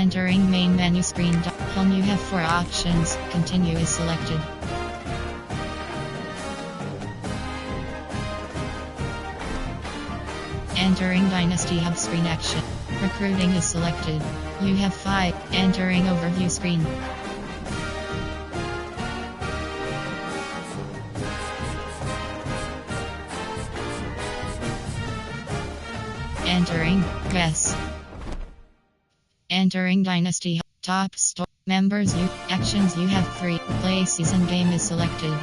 Entering main menu screen. Home, you have 4 options. Continue is selected. Entering Dynasty Hub screen action. Recruiting is selected. You have 5. Entering overview screen. Entering Guess. Entering Dynasty Hub. Top store. Members you. Actions you have 3. Play season game is selected.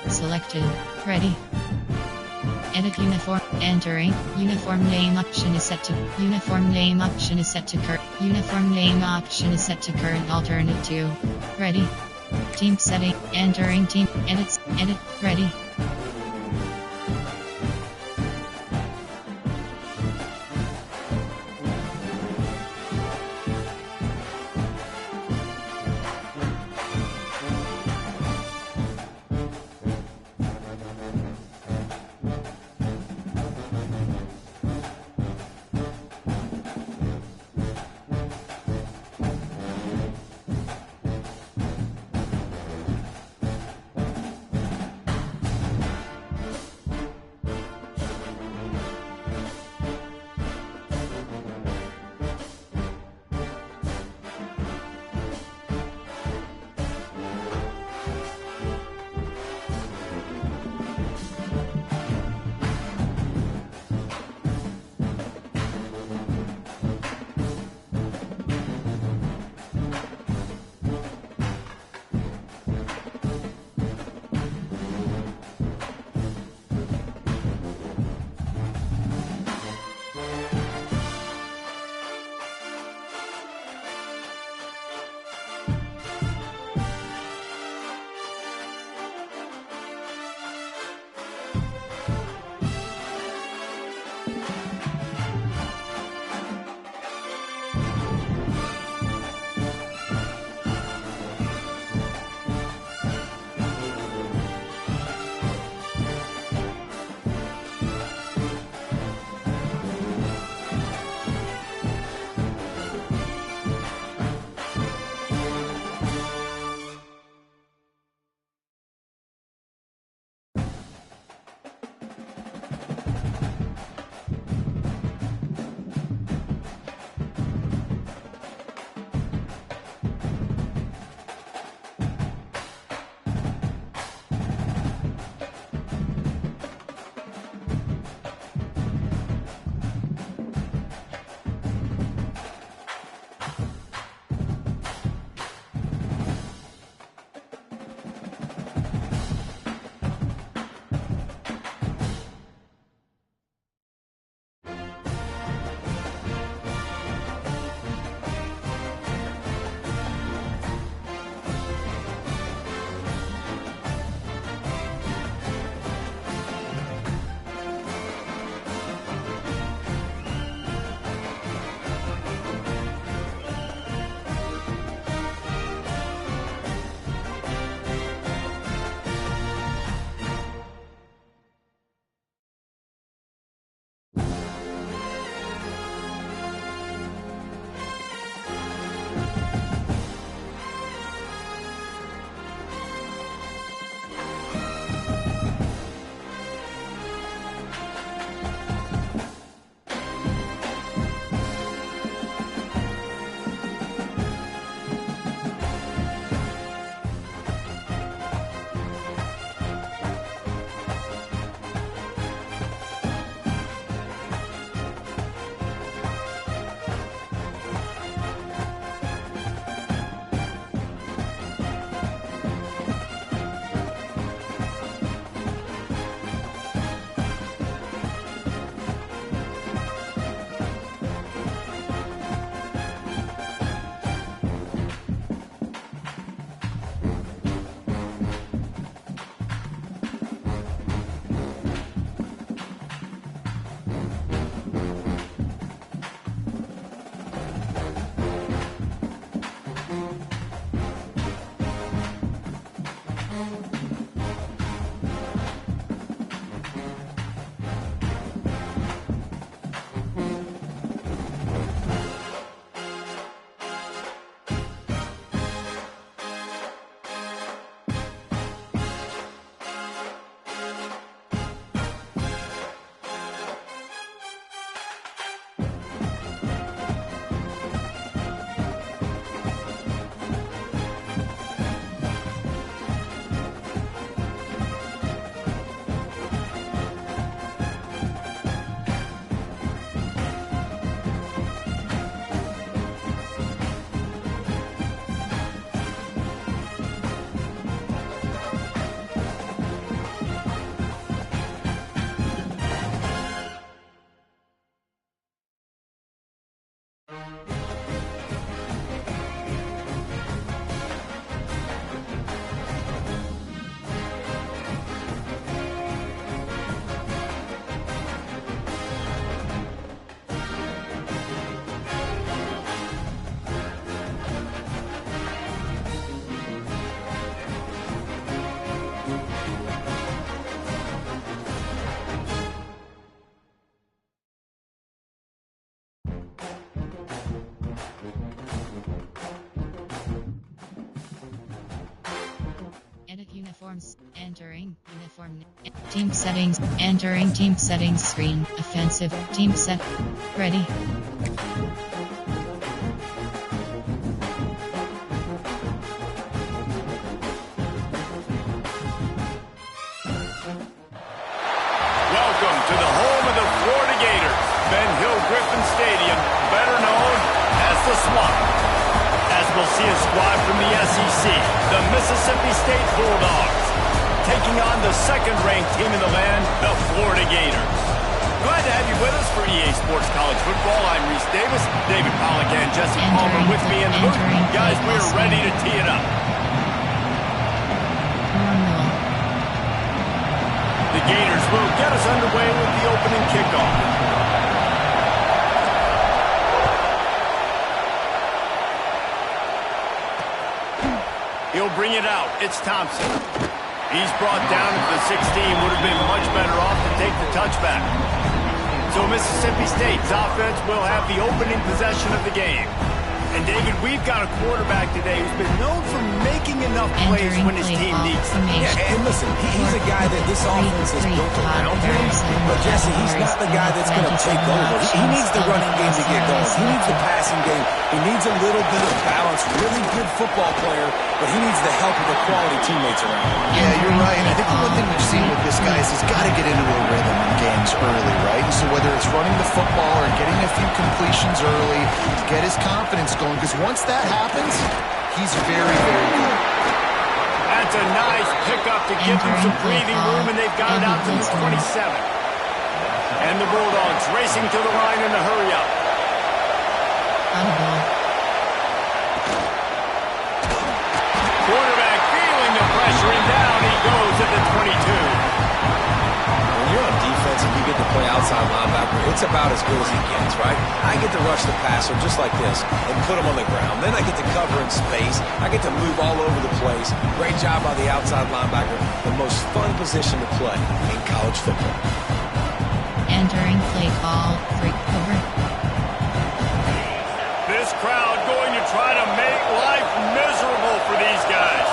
Selected. Ready. Edit uniform. Entering. Uniform name option is set to. Uniform name option is set to current. Uniform name option is set to current alternate to. Ready. Team setting. Entering team. Edits. Edit. Ready. Team settings. Entering team settings screen. Offensive. Team set. Ready. Welcome to the home of the Florida Gators, Ben Hill Griffin Stadium, better known as the Swamp. As we'll see a squad from the SEC, the Mississippi State Bulldogs, taking on the second-ranked team in the land, the Florida Gators. Glad to have you with us for EA Sports College Football. I'm Reese Davis, David Pollack and Jesse Palmer with me in the booth. Guys, we're ready to tee it up. The Gators will get us underway with the opening kickoff. He'll bring it out. It's Thompson. He's brought down to the 16. Would have been much better off to take the touchback. So Mississippi State's offense will have the opening possession of the game. And David, we've got a quarterback today who's been known for making enough plays when his team needs them. Yeah, and listen, he's a guy that this offense is built around him. But Jesse, he's not the guy that's going to take over. He needs the running game to get going. He needs the passing game. He needs a little bit of balance. Really good football player, but he needs the help of the quality teammates around him. Yeah, you're right. And I think the one thing we've seen with this guy is he's got to get into a rhythm in games early, right? And so whether it's running the football or getting a few completions early to get his confidence going, because once that happens, he's very, very good. That's a nice pickup to give them some breathing room, and they've got it out to the 27. And the Bulldogs racing to the line in a hurry-up. Quarterback feeling the pressure, and down he goes at the 22. When you're on defense and you get to play outside linebacker, it's about as good as he gets, right? I get to rush the passer just like this and put him on the ground. Then I get to cover in space. I get to move all over the place. Great job by the outside linebacker. The most fun position to play in college football. Entering play call. 3 over. This crowd going to try to make life miserable for these guys.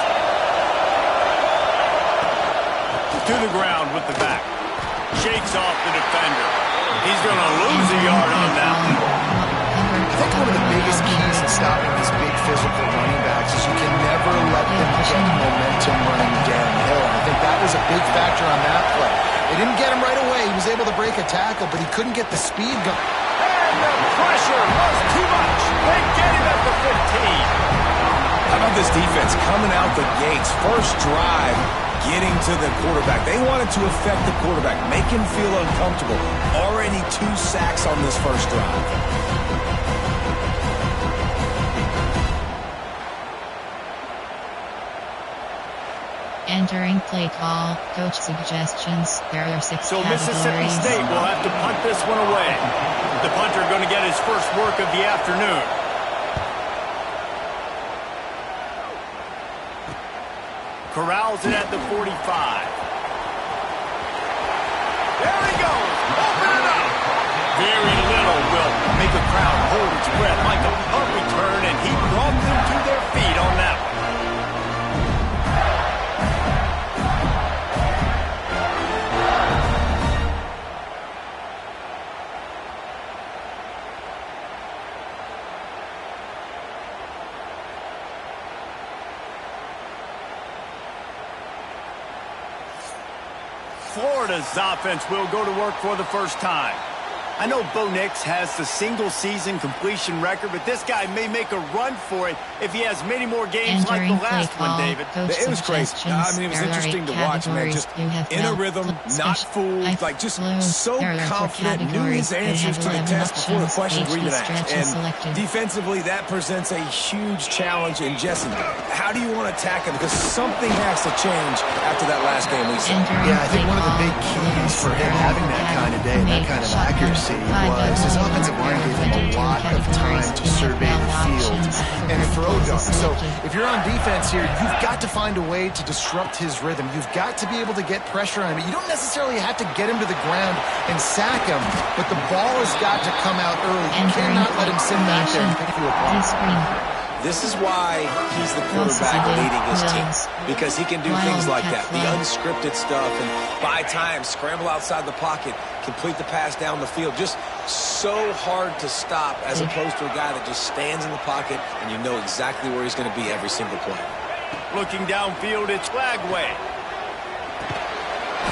To the ground with the back. Shakes off the defender. He's going to lose a yard on that one. I think one of the biggest keys in stopping these big physical running backs is you can never let them get momentum running downhill. And I think that was a big factor on that play. They didn't get him right away. He was able to break a tackle, but he couldn't get the speed going. And the pressure was too much. They get him at the 15. How about this defense coming out the gates? First drive, getting to the quarterback. They wanted to affect the quarterback, make him feel uncomfortable. Already 2 sacks on this first drive. Entering play call. Coach suggestions. There are 6 So categories. Mississippi State will have to punt this one away. The punter going to get his first work of the afternoon. Corrals it at the 45. There he goes. Open it up. Very little will make a crowd hold its breath like a punt return, and he brought them to their feet on that one. Florida's offense will go to work for the first time. I know Bo Nix has the single-season completion record, but this guy may make a run for it if he has many more games like the last one, David. It was great. I mean, it was interesting to watch, man. Just in a rhythm, not fooled, like just so confident, knew his answers to the test before the questions were even asked. And defensively, that presents a huge challenge. And Jesse, how do you want to attack him? Because something has to change after that last game we saw. Yeah, I think one of the big keys for him having that kind of day and that kind of accuracy was his offensive line gave him a lot of time to survey the field and throw darts. So if you're on defense here, you've got to find a way to disrupt his rhythm. You've got to be able to get pressure on him. You don't necessarily have to get him to the ground and sack him, but the ball has got to come out early. You cannot let him sit back there and pick you apart. This is why he's the quarterback leading his team, because he can do things like that, the unscripted stuff, and buy time, scramble outside the pocket, complete the pass down the field. Just so hard to stop as opposed to a guy that just stands in the pocket and you know exactly where he's going to be every single play. Looking downfield, it's Flagway.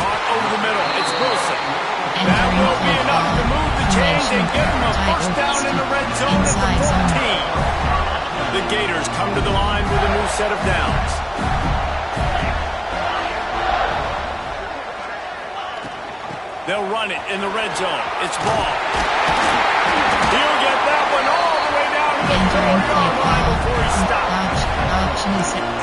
Caught over the middle, it's Wilson. That will be enough to move the chains and give him a first down in the red zone at the 14. The Gators come to the line with a new set of downs. They'll run it in the red zone. It's Ball. He'll get that one all the way down to the 4-yard line before he stops.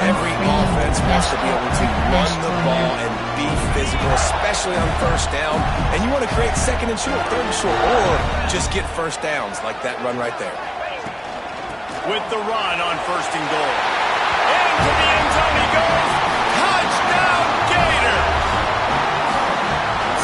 Every offense wants to be able to run the ball and be physical, especially on first down. And you want to create second and short, third and short, or just get first downs like that run right there. With the run on first and goal. Into the end zone he goes. Touchdown, Gator!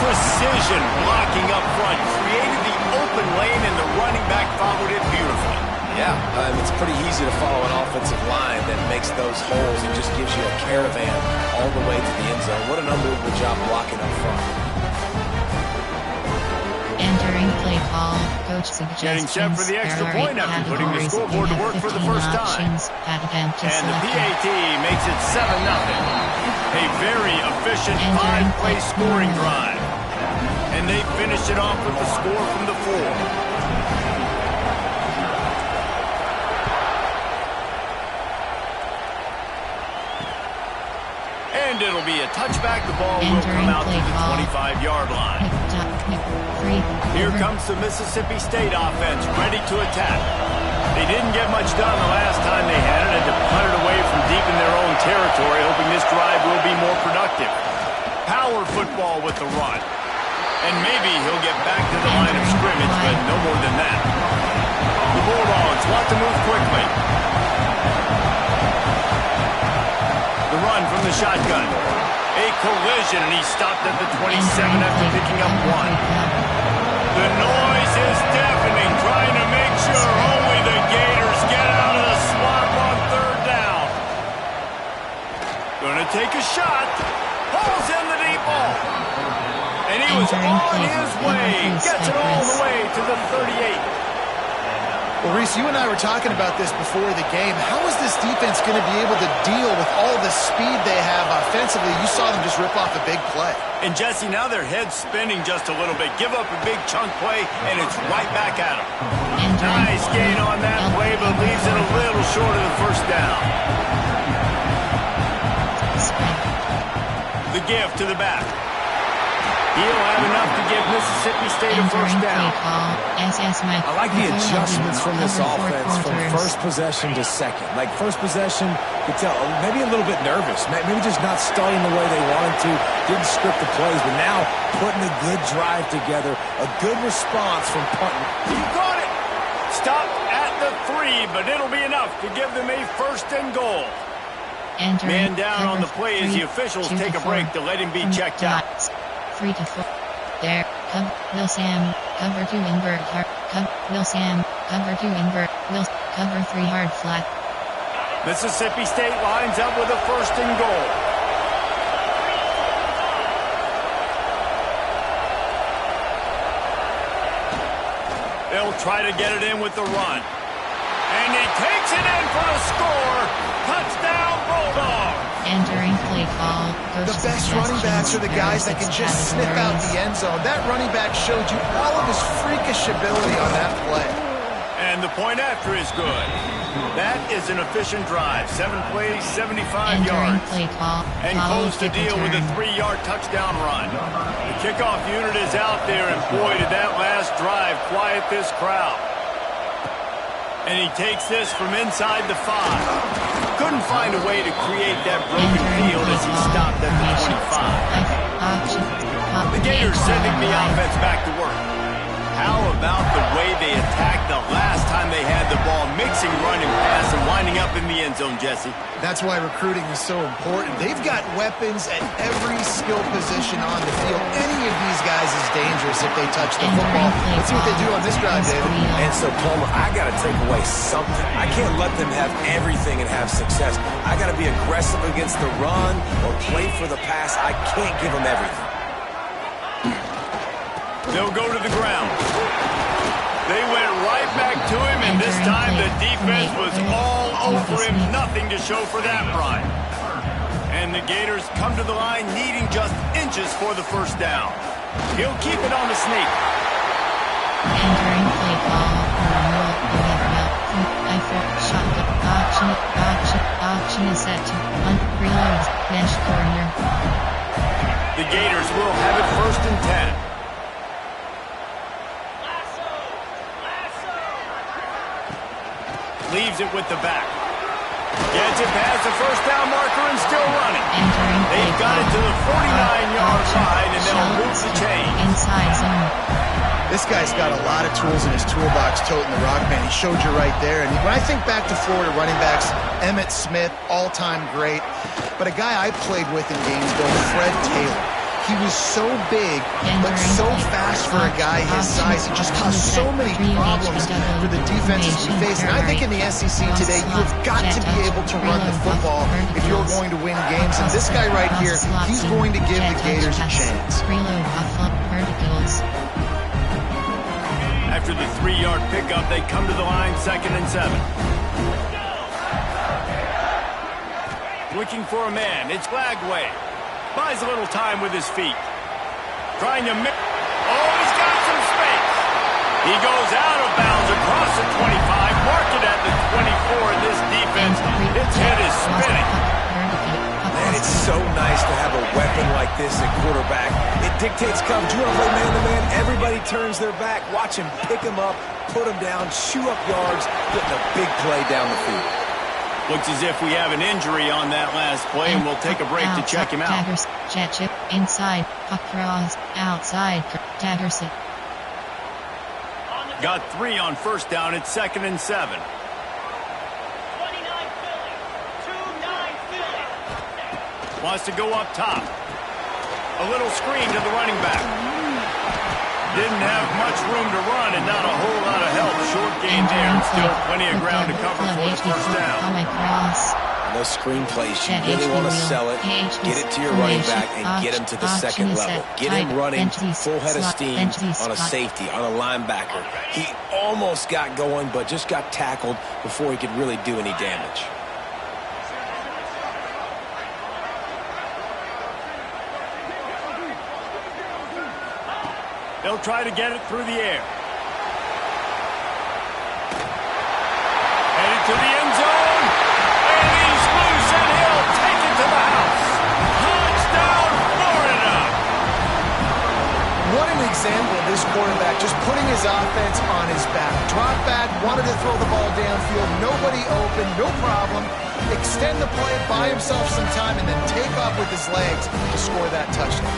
Precision blocking up front. Created the open lane, and the running back followed it beautifully. Yeah, it's pretty easy to follow an offensive line that makes those holes and just gives you a caravan all the way to the end zone. What an unbelievable job blocking up front. Entering play call, coach suggests getting set for the extra point after putting the scoreboard to work for the first time. And the PAT makes it 7-0. A very efficient 5-play scoring drive. And they finish it off with the score from the 4. And it'll be a touchback. The ball will come out to the 25-yard line. Here comes the Mississippi State offense, ready to attack. They didn't get much done the last time they had it, and to punt it away from deep in their own territory, hoping this drive will be more productive. Power football with the run. And maybe he'll get back to the line of scrimmage, but no more than that. The Bulldogs want to move quickly. The run from the shotgun. A collision, and he stopped at the 27 after picking up 1. The noise is deafening, trying to make sure only the Gators get out of the swamp on third down. Gonna take a shot. Pulls in the deep ball. And he was on his way. Gets it all the way to the 38. Well, Reese, you and I were talking about this before the game. How is this defense going to be able to deal with all the speed they have offensively? You saw them just rip off a big play. And, Jesse, now their head's spinning just a little bit. Give up a big chunk play, and it's right back at them. Nice gain on that play, but leaves it a little short of the first down. The give to the back. He'll have enough to give Mississippi State a first down. I like the adjustments from this offense from first possession to second. Like first possession, you could tell maybe a little bit nervous, maybe just not starting the way they wanted to, didn't script the plays, but now putting a good drive together, a good response from punting. You got it! Stopped at the 3, but it'll be enough to give them a first and goal. Man down on the play as the officials take a break to let him be checked out. 3 to 4. There. Will Sam. Cover 2 invert hard. Will Sam. Cover 2 invert. Will cover 3 hard flat. Mississippi State lines up with a first and goal. They'll try to get it in with the run. And he takes it in for a score. Touchdown, Bulldogs. Entering play call. The best running backs are the guys that can just snip out the end zone. That running back showed you all of his freakish ability on that play. And the point after is good. That is an efficient drive. 7 plays, 75 yards. Play call. And close the deal with a 3-yard touchdown run. The kickoff unit is out there, and boy, did that last drive quiet this crowd. And he takes this from inside the 5. Couldn't find a way to create that broken field as he stopped at the 25. The Gators sending the offense back to work. How about the way they attacked the last time they had the ball, mixing run and pass and winding up up in the end zone, Jesse. That's why recruiting is so important. They've got weapons at every skill position on the field. Any of these guys is dangerous if they touch the football. Let's see what they do on this drive, David. And so, Palmer, I got to take away something. I can't let them have everything and have success. I got to be aggressive against the run or play for the pass. I can't give them everything. They'll go to the ground. They went right back to him, and this time the defense was all over him. Nothing to show for that run. And the Gators come to the line needing just inches for the first down. He'll keep it on the sneak. Entering play call. Option is set to reload. Bench corner. The Gators will have it 1st and 10. Leaves it with the back. Gets it past the first down marker and still running. They've got it to the 49-yard line, and they'll move the chain. Inside zone. This guy's got a lot of tools in his toolbox toting the rock, man. He showed you right there. And when I think back to Florida running backs, Emmitt Smith, all-time great. But a guy I played with in Gainesville, Fred Taylor. He was so big, but so fast for a guy his size. He just caused so many problems for the defenses we face. And I think in the SEC today, you've got to be able to run the football if you're going to win games. And this guy right here, he's going to give the Gators a chance. After the 3-yard pickup, they come to the line 2nd and 7. Looking for a man. It's Flagway. Buys a little time with his feet. Trying to he's got some space. He goes out of bounds across the 25, marked it at the 24. This defense, its head is spinning. Man, it's so nice to have a weapon like this at quarterback. It dictates coverage. You want to play man-to-man, everybody turns their back. Watch him pick him up, put him down, shoot up yards, getting a big play down the field. Looks as if we have an injury on that last play, and we'll take a break to check him out. Jet chip inside, across, outside, Tatterson. Got 3 on 1st down. It's 2nd and 7. 29 Philly. 29 Philly. Wants to go up top. A little screen to the running back. Didn't have much room to run and not a whole lot of help. Short gain there and still plenty of ground to cover for the 1st down. Those screen plays, you really want to sell it, get it to your running back, and get him to the 2nd level. Get him running full head of steam on a safety, on a linebacker. He almost got going, but just got tackled before he could really do any damage. They'll try to get it through the air. Headed to the end zone. And he's loose, and he'll take it to the house. Touchdown, Florida. What an example of this quarterback just putting his offense on his back. Drop back, wanted to throw the ball downfield. Nobody open, no problem. Extend the play, buy himself some time, and then take off with his legs to score that touchdown.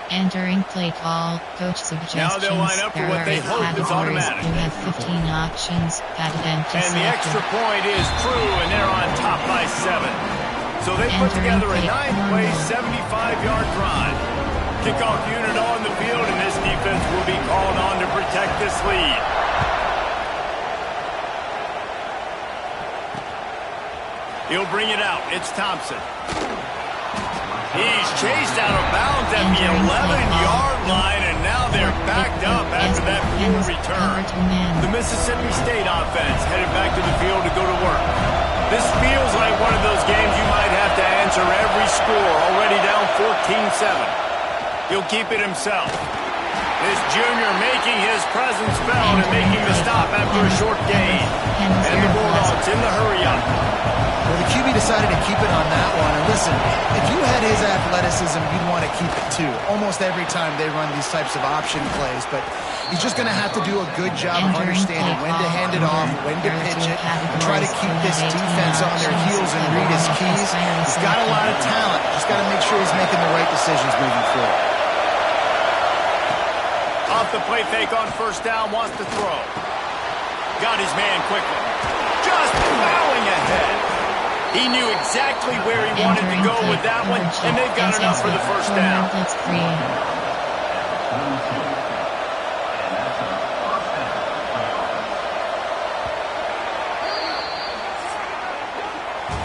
Entering play call, coach suggestions. Now they'll line up for what they hope is automatic. You have 15 options, padded empty. And the extra point is true, and they're on top by 7. So they put together a 9-play, 75-yard drive. Kickoff unit on the field, and this defense will be called on to protect this lead. He'll bring it out. It's Thompson. He's chased out of bounds at the 11-yard line, and now they're backed up after that poor return. The Mississippi State offense headed back to the field to go to work. This feels like one of those games you might have to answer every score, already down 14-7. He'll keep it himself. This junior making his presence felt and making the stop after a short gain. And the Bulldogs in the hurry-up. Well, the QB decided to keep it on that one. And listen, if you had his athleticism, you'd want to keep it too. Almost every time they run these types of option plays. But he's just going to have to do a good job of understanding when to hand it off, when to pitch it, and try to keep this defense on their heels and read his keys. He's got a lot of talent. Just got to make sure he's making the right decisions moving forward. Off the play fake on first down, wants to throw. Got his man quickly. Just plowing ahead. He knew exactly where he wanted to go with that one, and they've got enough for the first down.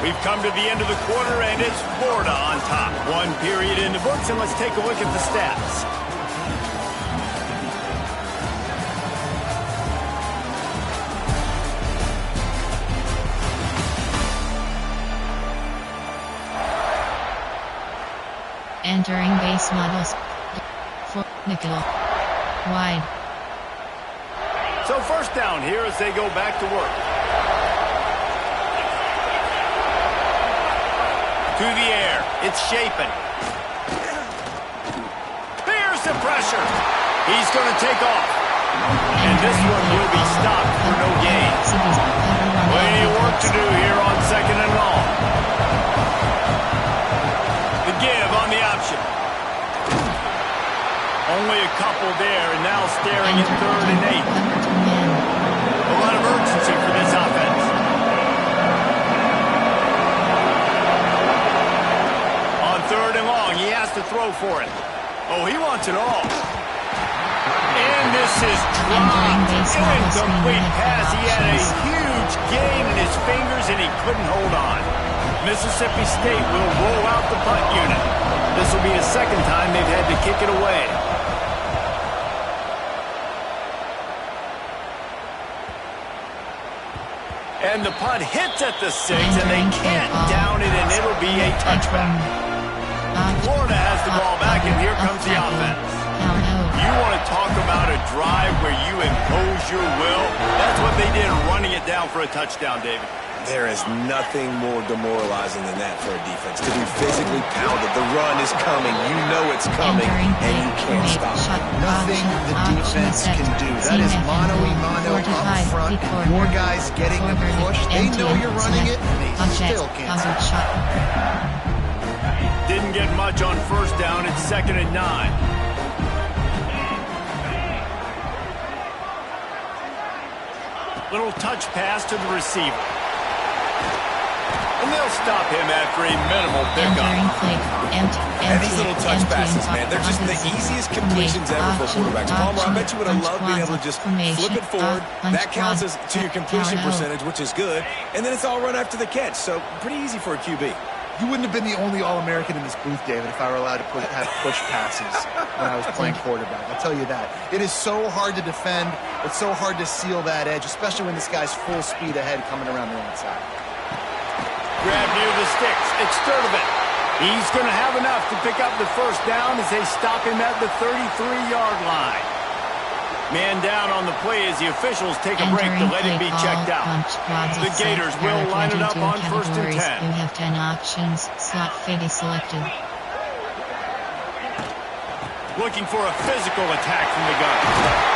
We've come to the end of the quarter, and it's Florida on top. One period in the books, and let's take a look at the stats. Entering base models. For nickel. Wide. So first down here as they go back to work. To the air. It's Shapen. There's the pressure. He's going to take off. And this one will be stopped for no gain. Plenty of work to do here on second and long. The give on the option. Only a couple there, and now staring at 3rd and 8. A lot of urgency for this offense. On 3rd and long, he has to throw for it. Oh, he wants it all. And this is dropped. Incomplete pass. He had a huge gain in his fingers, and he couldn't hold on. Mississippi State will roll out the punt unit. This will be the second time they've had to kick it away. And the punt hits at the 6, and they can't down it, and it'll be a touchback. Florida has the ball back, and here comes the offense. You want to talk about a drive where you impose your will? That's what they did, running it down for a touchdown, David. There is nothing more demoralizing than that for a defense. To be physically pounded. The run is coming. You know it's coming, and you can't stop it. Nothing the defense can do. That is mano-a-mano up front. And your guys getting the push. They know you're running it, and they still can't stop it. Didn't get much on first down. It's 2nd and 9. Little touch pass to the receiver. And they'll stop him after a minimal pickup. And these little touch passes, man, they're just the easiest completions ever for quarterbacks. Palmer, I bet you would have loved being able to just flip it forward. That counts as to your completion percentage, which is good. And then it's all run after the catch. So pretty easy for a QB. You wouldn't have been the only All-American in this booth, David, if I were allowed to have push passes when I was playing quarterback. I'll tell you that. It is so hard to defend. It's so hard to seal that edge, especially when this guy's full speed ahead coming around the outside. Grab near the sticks. It's Sturdivant. He's going to have enough to pick up the first down as they stop him at the 33-yard line. Man down on the play as the officials take a break to let him be checked out. The Gators will line it up on 1st and 10. You have 10 options. Slot fade is selected. Looking for a physical attack from the gun.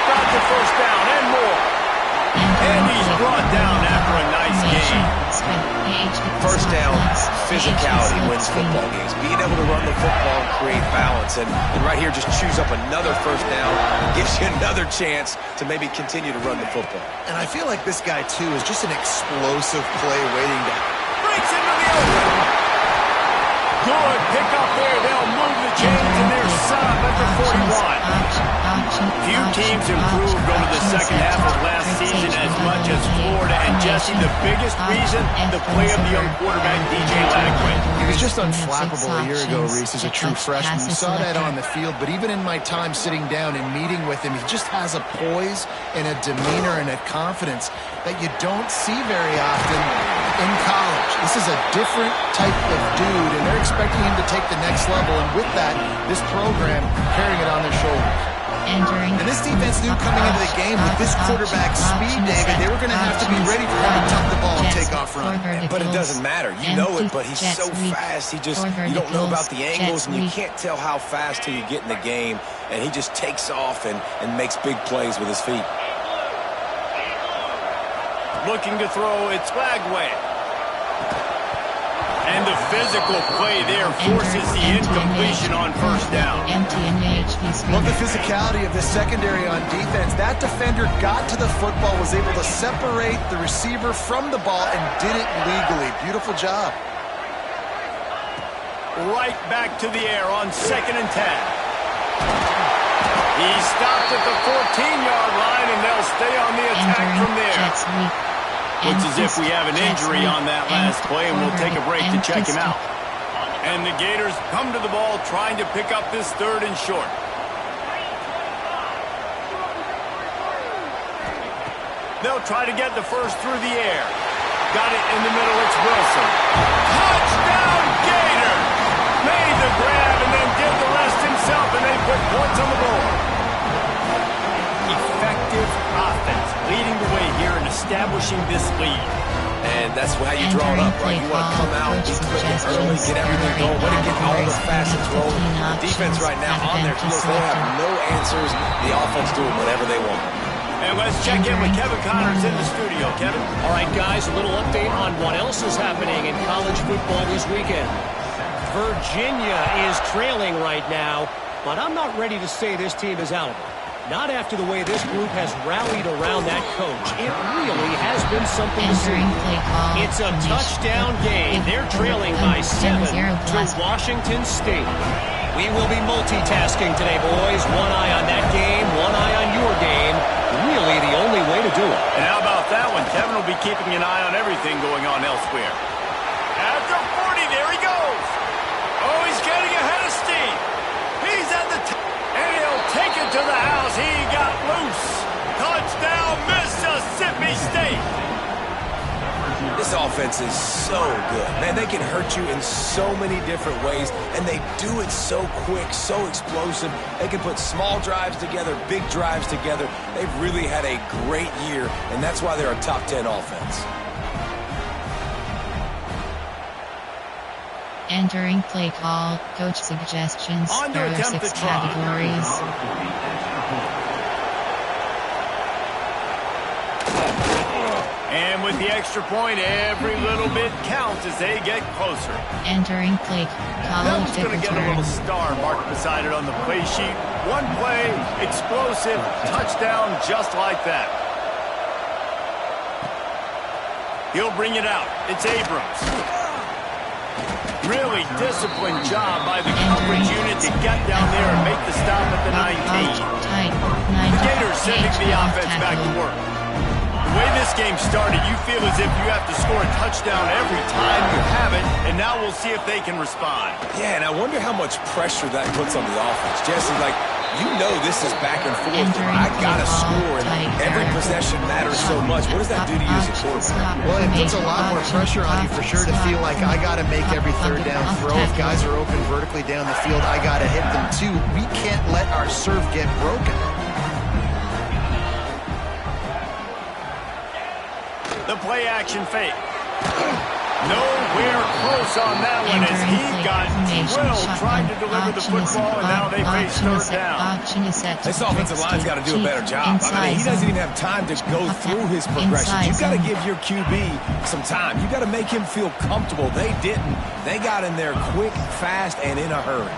Got the first down and more. And he's brought down after a nice game. First down, physicality wins football games. Being able to run the football and create balance. And right here, just choose up another first down. Gives you another chance to maybe continue to run the football. And I feel like this guy, too, is just an explosive play waiting to... Breaks into the open. Good pick up there. They'll move the chains, and they're set up at the 41. Few teams improved over the second half of last season as much as Florida. And Jesse, the biggest reason, the play of the young quarterback, DJ Ladquin. He was just unflappable a year ago, Reese, as a true freshman. You saw that on the field, but even in my time sitting down and meeting with him, he just has a poise and a demeanor and a confidence that you don't see very often in college. This is a different type of dude, and they're expecting him to take the next level, and with that, this program carrying it on their shoulders. And this defense knew coming into the game with this quarterback speed, David, they were going to have to be ready for him to tuck the ball and take off running. But it doesn't matter. You know it, but he's so fast. You don't know about the angles, and you can't tell how fast till you get in the game, and he just takes off and makes big plays with his feet. Looking to throw, it's Flagway. And the physical play there forces the incompletion on first down. Love the physicality of the secondary on defense. That defender got to the football, was able to separate the receiver from the ball, and did it legally. Beautiful job. Right back to the air on 2nd and 10. He stopped at the 14-yard line, and they'll stay on the attack from there. Looks as if we have an injury on that last play, and we'll take a break to check him out. And the Gators come to the ball trying to pick up this 3rd and short. They'll try to get the first through the air. Got it in the middle, it's Wilson. Touchdown Gator! Made the grab and then did the rest himself, and they put points on the board. Effective offense leading the way here and establishing this lead. And that's how you draw it up, right? You want to come out, be quick and early, get everything going, want to get all the facets rolling. The defense right now on their heels, they have no answers. The offense doing whatever they want. And let's check in with Kevin Connors in the studio. Kevin? All right, guys, a little update on what else is happening in college football this weekend. Virginia is trailing right now, but I'm not ready to say this team is out of it. Not after the way this group has rallied around that coach. It really has been something to see. It's a touchdown game. They're trailing by 7 to Washington State. We will be multitasking today, boys. One eye on that game, one eye on your game. Really the only way to do it. And how about that one? Kevin will be keeping an eye on everything going on elsewhere. At the 40, there he goes. Oh, he's getting ahead of steam. He's at the top. And he'll take it to the house. He got loose. Touchdown, Mississippi State. This offense is so good. Man, they can hurt you in so many different ways, and they do it so quick, so explosive. They can put small drives together, big drives together. They've really had a great year, and that's why they're a top 10 offense. Entering play call, coach suggestions. There are 6 categories. And with the extra point, every little bit counts as they get closer. Entering play call. That one's going to get a little star marked beside it on the play sheet. One play, explosive, touchdown, just like that. He'll bring it out. It's Abrams. Really disciplined job by the coverage unit to get down there and make the stop at the 19. The Gators sending the offense back to work. The way this game started, you feel as if you have to score a touchdown every time you have it, and now we'll see if they can respond. Yeah, and I wonder how much pressure that puts on the offense. Jesse, like, you know this is back and forth. I got to score, and every possession matters so much. What does that do to you as a quarterback? Well, it puts a lot more pressure on you for sure to feel like I got to make every 3rd down throw. If guys are open vertically down the field, I got to hit them too. We can't let our serve get broken. The play action fake. Nowhere close on that one as he got drilled trying to deliver the football, and now they face 3rd down. This offensive line's got to do a better job. I mean, he doesn't even have time to go through his progressions. You've got to give your QB some time. You've got to make him feel comfortable. They didn't. They got in there quick, fast, and in a hurry.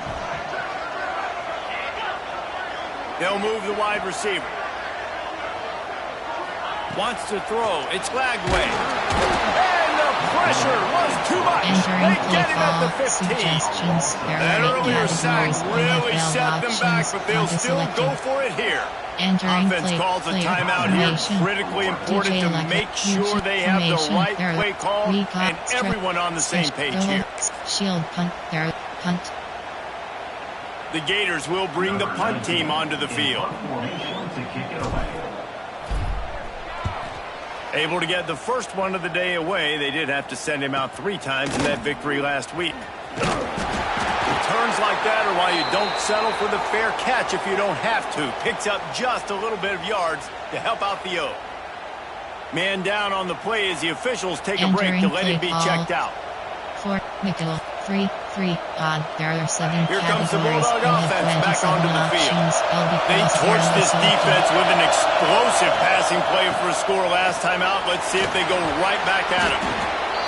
They'll move the wide receiver. Wants to throw. It's Lagway. And the pressure was too much. They get him at the 15. That earlier sack really set them back, but they'll still go for it here. Offense calls a timeout here. Critically important to make sure they have the right play call and everyone on the same page here. Shield punt. Punt. The Gators will bring the punt team onto the field. Able to get the first one of the day away. They did have to send him out 3 times in that victory last week. Returns like that are why you don't settle for the fair catch if you don't have to. Picks up just a little bit of yards to help out the O. Man down on the play as the officials take a break to let him be checked out. 4, nickel, 3, odd. There are 7 Here comes the Bulldog offense back onto the field. They torched this defense with an explosive passing play for a score last time out. Let's see if they go right back at him.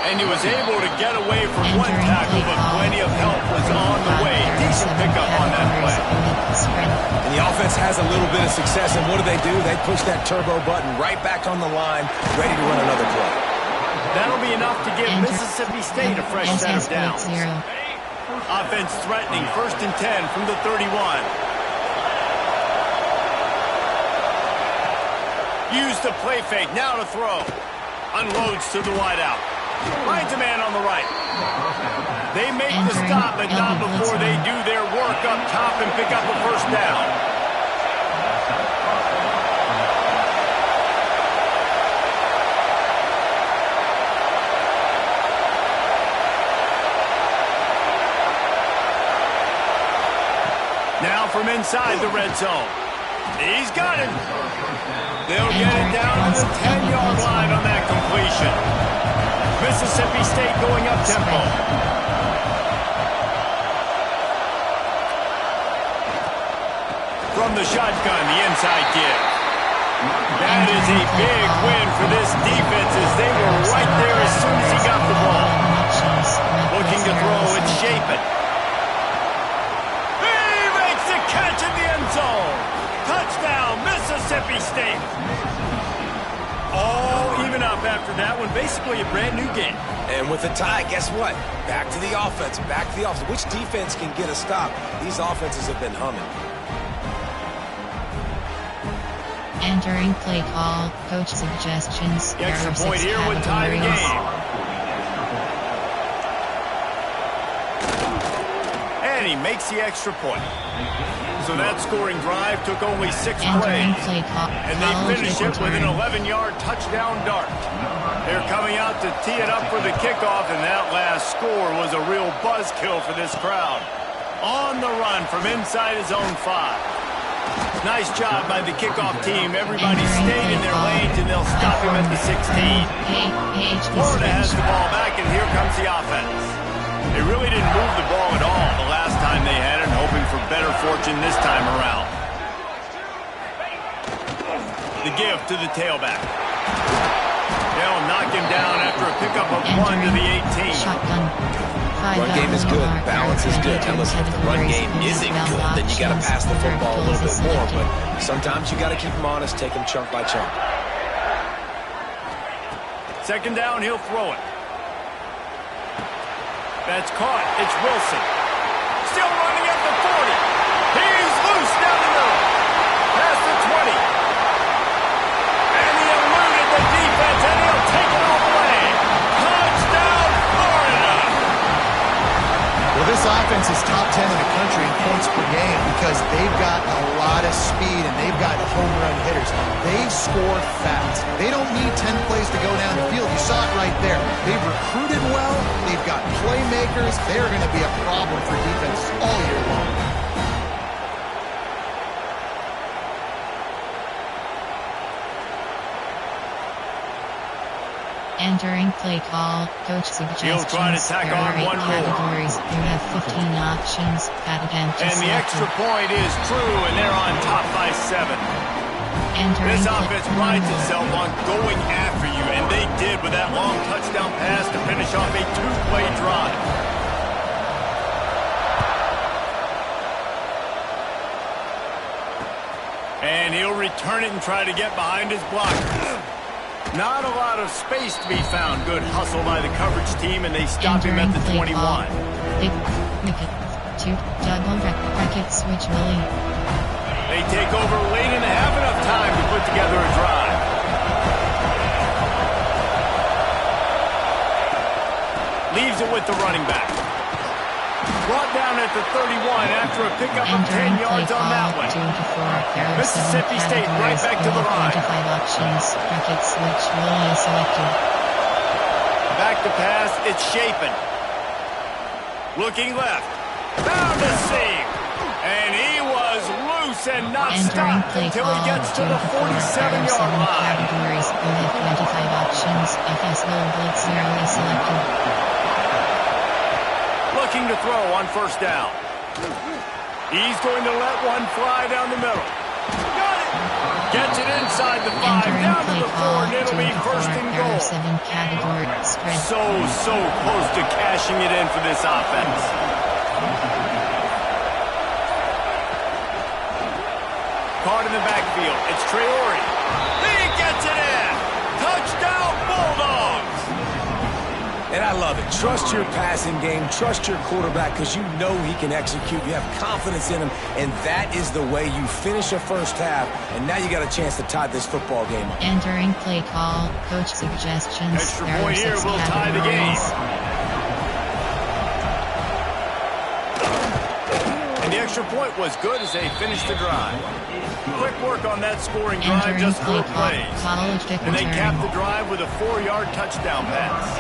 And he was able to get away from one tackle, but plenty of help was on the way. Decent pickup on that play. And the offense has a little bit of success, and what do? They push that turbo button right back on the line, ready to run another play. That'll be enough to give Mississippi State a fresh set of downs. Offense threatening, 1st and 10 from the 31. Use the play fake, now to throw. Unloads to the wideout. Finds a man on the right. They make the stop, but not before they do their work up top and pick up a first down. Now from inside the red zone. He's got it. They'll get it down to the 10-yard line on that completion. Mississippi State going up tempo. From the shotgun, the inside give. That is a big win for this defense as they were right there as soon as he got the ball. Looking to throw, it's Shapen. He makes the catch in the end zone. Touchdown, Mississippi State. All even up after that one. Basically a brand new game. And with a tie, guess what? Back to the offense. Back to the offense. Which defense can get a stop? These offenses have been humming. Entering play call. Coach suggestions. The extra point here would tie the game. And he makes the extra point. So that scoring drive took only 6 plays. And they finish it with an 11-yard touchdown dart. They're coming out to tee it up for the kickoff, and that last score was a real buzzkill for this crowd. On the run from inside his own 5. Nice job by the kickoff team. Everybody stayed in their lanes, and they'll stop him at the 16. Florida has the ball back, and here comes the offense. They really didn't move the ball at all the last time they had it, hoping for better fortune this time around. The give to the tailback. They'll knock him down after a pickup of 1 to the 18. Run game is good. Balance is good. And listen, if the run game isn't good, then you got to pass the football a little bit more. But sometimes you got to keep them honest, take them chunk by chunk. 2nd down, he'll throw it. That's caught. It's Wilson. Still running at the 40. He's loose down the middle. Past the 20. And he eluded the defense, and he'll take it all the way. Touchdown, Florida. Well, this offense is top 10 in the country in points per game because they've got a lot of speed and they've got home run hitters. They score fast. They don't need 10 plays to go down the field. You saw it right there. They've recruited well. They've got playmakers. They're going to be a problem for defense all year long. Entering play call. Coach suggestions. He'll try to tack on one categories. You have 15 options. And the extra point is true, and they're on top by 7. This offense prides itself on going after you, and they did with that long touchdown pass to finish off a 2-play drive. And he'll return it and try to get behind his blockers. Not a lot of space to be found. Good hustle by the coverage team, and they stop him at the 21. Double bracket switch Willie. They take over late and have enough time to put together a drive. Leaves it with the running back. Brought down at the 31 after a pickup of 10 yards on that one. Mississippi State right back to the line. 25 options. Bracket switch Willie selected. Back to pass. It's Shapen. Looking left. Found a seam. And he was loose and not stopped until he gets to the 47-yard line. Categories. You have 25 options. FS Will Blitz 0 is selected. Looking to throw on 1st down. He's going to let one fly down the middle. Got it. Gets it inside the 5, down to the 4, and it'll be 1st and goal. goal. 7 category spread. So close to cashing it in for this offense. Caught in the backfield. It's Traore. He gets it in. Touchdown, Bulldogs. And I love it. Trust your passing game. Trust your quarterback because you know he can execute. You have confidence in him, and that is the way you finish a first half. And now you got a chance to tie this football game up. Entering play call, coach suggestions. Extra point here will tie the game. And the extra point was good as they finished the drive. Quick work on that scoring drive, just 4 plays. And they capped the drive with a 4-yard touchdown pass.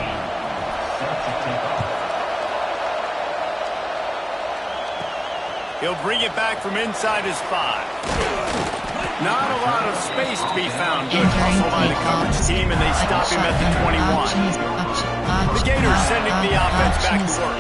He'll bring it back from inside his 5. Not a lot of space to be found. Good hustle by the coverage team, and they stop him at the 21. The Gators sending the offense back to work.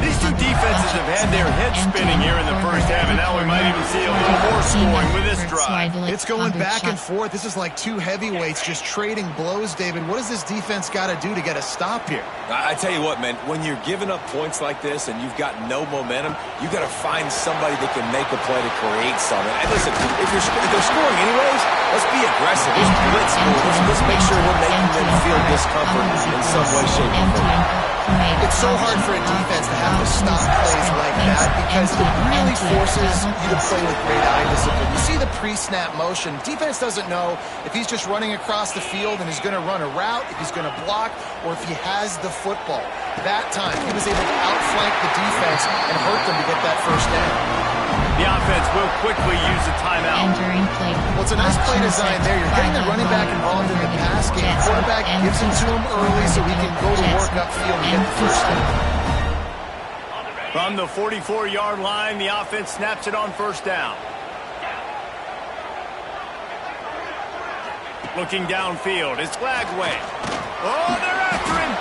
These two defenses have had their heads spinning here in the first half, and now we might even see a little more scoring with this drive. It's going back and forth. This is like two heavyweights just trading blows, David. What does this defense got to do to get a stop here? I tell you what, man, when you're giving up points like this and you've got no momentum, you got to find somebody that can make a play to create something. And listen, if they're scoring anyways, let's be aggressive. Let's blitz more. Let's make sure we're making them feel discomfort in some way, shape, or form. It's so hard for a defense to have to stop plays like that because it really forces you to play with great eye discipline. You see the pre-snap motion. Defense doesn't know if he's just running across the field and he's going to run a route, if he's going to block, or if he has the football. That time, he was able to outflank the defense and hurt them to get that first down. The offense will quickly use a timeout. Well, it's a nice play design there. You're getting the running back involved in the pass game. Quarterback gives it to him early so he can go to work upfield and get the first down. From the 44-yard line, the offense snaps it on first down. Looking downfield, it's Glagway. Oh, they're after him.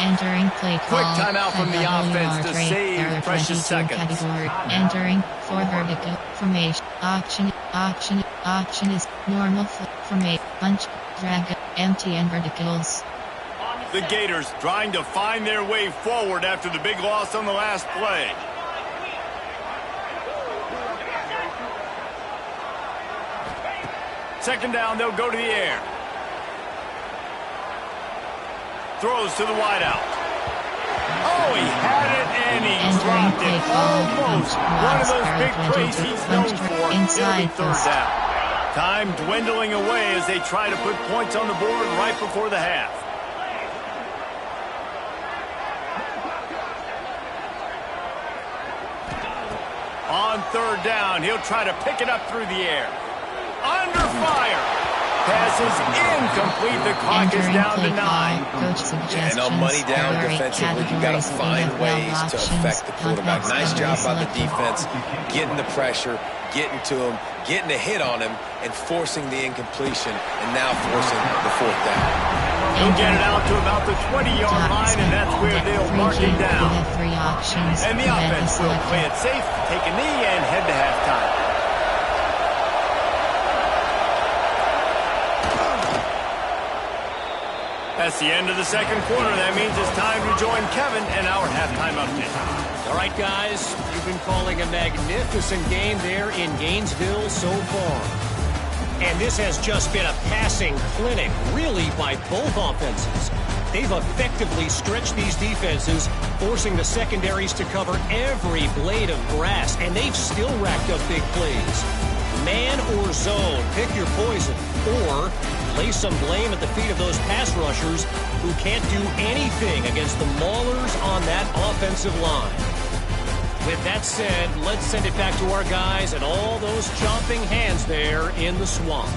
Entering play call. Quick timeout from the offense to save precious seconds. Entering for vertical formation. Option is normal formation. Punch, drag, empty and verticals. The Gators trying to find their way forward after the big loss on the last play. Second down, they'll go to the air. Throws to the wideout. Oh, he had it and he dropped it. Almost. One of those big plays he's known for. It'll be third down. Time dwindling away as they try to put points on the board right before the half. On third down, he'll try to pick it up through the air. Under fire. Pass is incomplete. The clock is down to 9. And on money down defensively, you got to find ways to affect the quarterback. Nice job by the defense, getting the pressure, getting to him, getting a hit on him, and forcing the incompletion, and now forcing the fourth down. He'll get it out to about the 20-yard line, and that's where they'll mark him down. And the offense will play it safe, take a knee, and head to halftime. That's the end of the second quarter. That means it's time to join Kevin and our halftime update. All right, guys, you've been calling a magnificent game there in Gainesville so far. And this has just been a passing clinic, really, by both offenses. They've effectively stretched these defenses, forcing the secondaries to cover every blade of grass, and they've still racked up big plays. Man or zone, pick your poison, or lay some blame at the feet of those pass rushers who can't do anything against the maulers on that offensive line. With that said, let's send it back to our guys and all those chomping hands there in the swamp.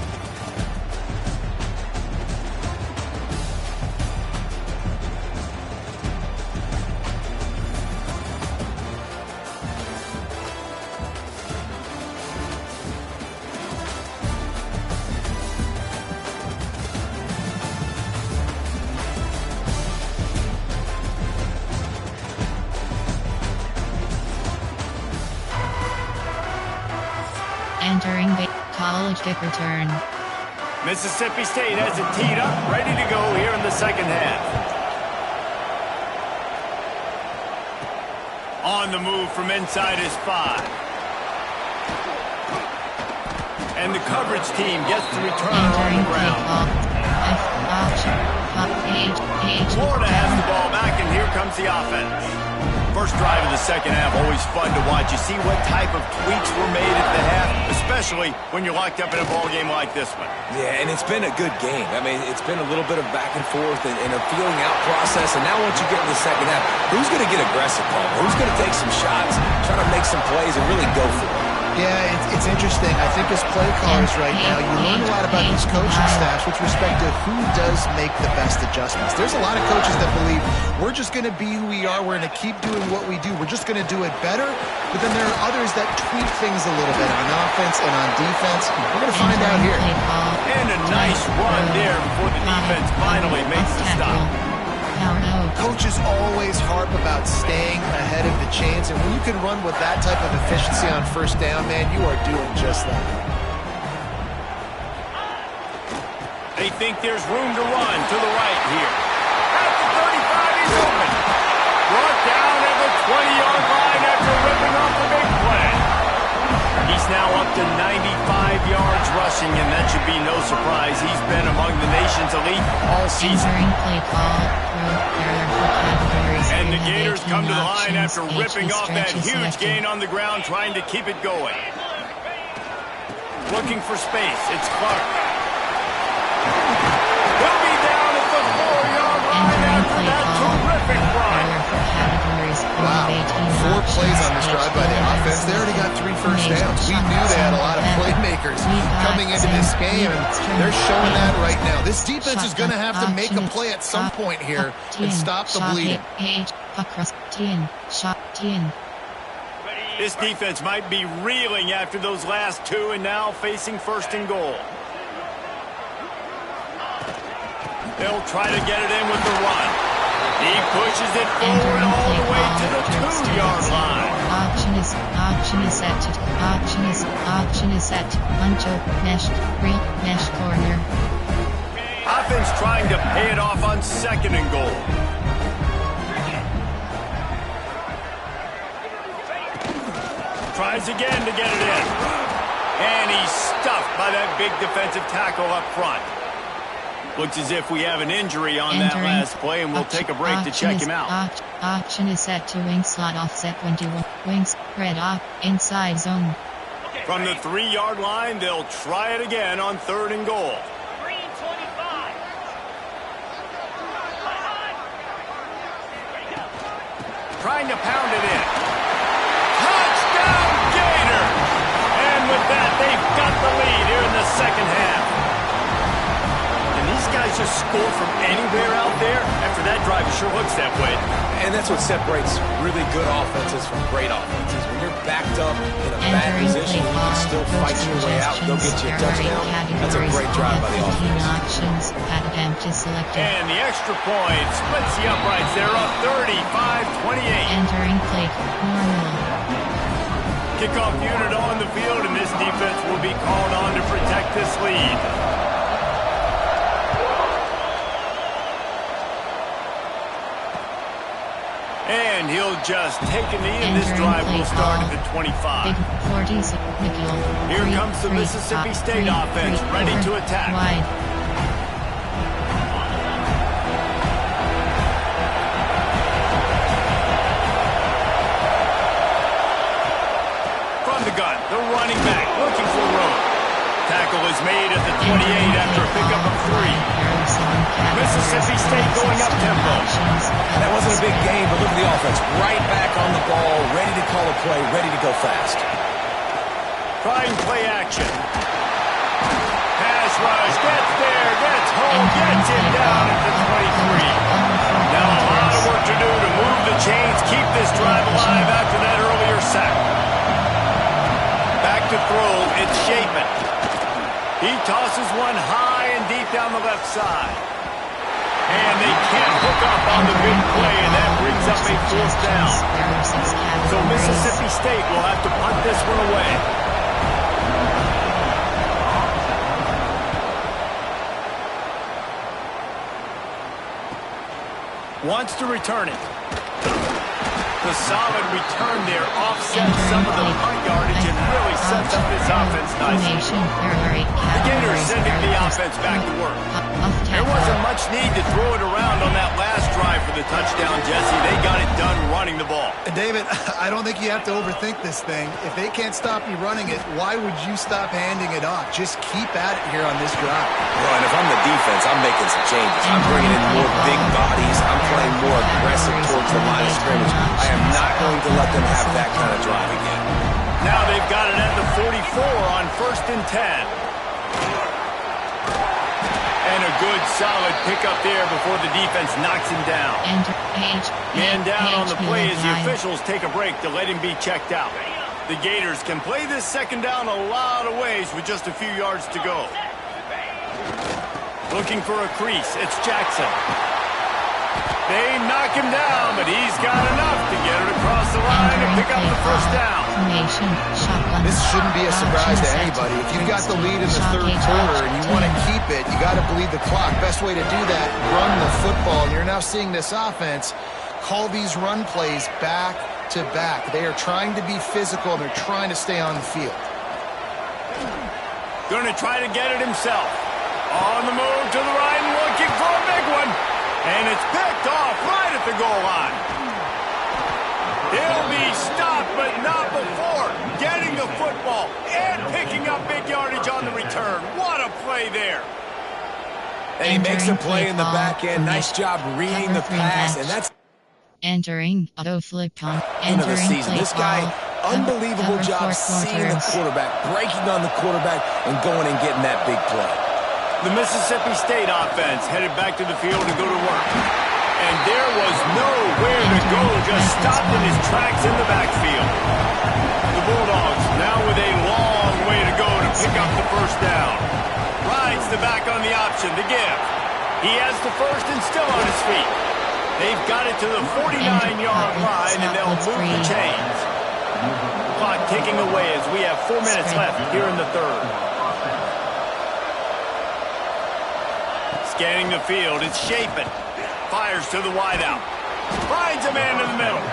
Entering college kick return. Mississippi State has it teed up, ready to go here in the second half. On the move from inside his 5. And the coverage team gets the return on the ground. Florida has the ball back, and here comes the offense. First drive of the second half, always fun to watch. You see what type of tweaks were made at the half, especially when you're locked up in a ball game like this one. Yeah, and it's been a good game. I mean, it's been a little bit of back and forth and a feeling out process. And now once you get in the second half, who's going to get aggressive, Paul? Who's going to take some shots, try to make some plays, and really go for it? Yeah, it's interesting. I think as play callers right now, you learn a lot about these coaching staffs with respect to who does make the best adjustments. There's a lot of coaches that believe we're just going to be who we are. We're going to keep doing what we do. We're just going to do it better. But then there are others that tweak things a little bit on offense and on defense. We're going to find out here. And a nice run there before the defense finally makes the stop. Coaches always harp about staying ahead of the chains, and when you can run with that type of efficiency on first down, man, you are doing just that. They think there's room to run to the right here. At the 35, he's open. Brought down at the 20-yard line after ripping off the big play. He's now up to 95 yards rushing, and that should be no surprise. He's been among the nation's elite all season. And the Gators come to the line after ripping off that huge gain on the ground, trying to keep it going. Looking for space. It's Clark. He'll be down at the 4-yard line after that terrific run. Wow, 4 plays on this drive by the offense. They already got 3 first downs. We knew they had a lot of playmakers coming into this game, and they're showing that right now. This defense is going to have to make a play at some point here and stop the bleeding. This defense might be reeling after those last 2 and now facing 1st and goal. They'll try to get it in with the run. He pushes it forward all the way to the 2-yard line. Option is set. Buncho, mesh, real, mesh corner. Offense trying to pay it off on 2nd and goal. Tries again to get it in. And he's stuffed by that big defensive tackle up front. Looks as if we have an injury on that last play, and we'll take a break to check him out. Option is set to wing slot offset 21. Wing spread off, inside zone. From the 3-yard line, they'll try it again on 3rd and goal. Trying to pound it in. Touchdown, Gator! And with that, they've got the lead here in the second half. These guys just score from anywhere out there. After that drive, it sure looks that way. And that's what separates really good offenses from great offenses. When you're backed up in a bad position, you can still fight your way out, go get you a touchdown. That's a great drive by the offense. And the extra point splits the uprights. They're up 35-28. Entering play normal. Kickoff unit on the field, and this defense will be called on to protect this lead. And he'll just take a knee, and this drive will start at the 25. Here comes the Mississippi State offense, ready to attack. From the gun, the running back looking for room. Tackle is made at the 28 after a pickup of 3. Mississippi State going up tempo. That wasn't a big game, but look at the offense. Right back on the ball, ready to call a play, ready to go fast. Trying play action. Pass rush, gets there, gets home, gets it down at the 23. Now a lot of work to do to move the chains, keep this drive alive after that earlier sack. Back to throw, it's Shapen. He tosses one high and deep down the left side. And they can't hook up on the big play, and that brings up a 4th down. So Mississippi State will have to punt this one away. Wants to return it. The solid return there offsets some of the punt yardage and really sets up this offense nicely. The Gators sending the offense back to work. There wasn't much need to throw it around on that last drive for the touchdown, Jesse. They got it done running the ball. David, I don't think you have to overthink this thing. If they can't stop you running it, why would you stop handing it off? Just keep at it here on this drive. Well, and if I'm the defense, I'm making some changes. I'm bringing in more big bodies. I'm playing more aggressive towards the line of scrimmage. I am not going to let them have that kind of drive again. Now they've got it at the 44 on 1st and 10. And a good, solid pickup there before the defense knocks him down. Man down on the play as the officials take a break to let him be checked out. The Gators can play this second down a lot of ways with just a few yards to go. Looking for a crease. It's Jackson. They knock him down, but he's got enough to get it across the line and pick up the first down. This shouldn't be a surprise to anybody. If you've got the lead in the third quarter and you want to keep it, you got to bleed the clock. Best way to do that, run the football. And you're now seeing this offense call these run plays back to back. They are trying to be physical, and they're trying to stay on the field. Going to try to get it himself. On the move to the right and looking for a big one. And it's picked off right at the goal line. He'll be stopped, but not before getting the football and picking up big yardage on the return. What a play there. And he makes a play in the back end. Nice job reading the pass, and that's entering auto flip pump. End of the season. This guy, unbelievable job seeing the quarterback, breaking on the quarterback, and going and getting that big play. The Mississippi State offense headed back to the field to go to work. And there was nowhere to go, just stopped in his tracks in the backfield. The Bulldogs now with a long way to go to pick up the first down. Rides the back on the option to give. He has the first and still on his feet. They've got it to the 49-yard line, and they'll move the chains. Clock ticking away as we have 4 minutes left here in the third. Scanning the field, it's Shapin. Fires to the wideout. Finds a man in the middle.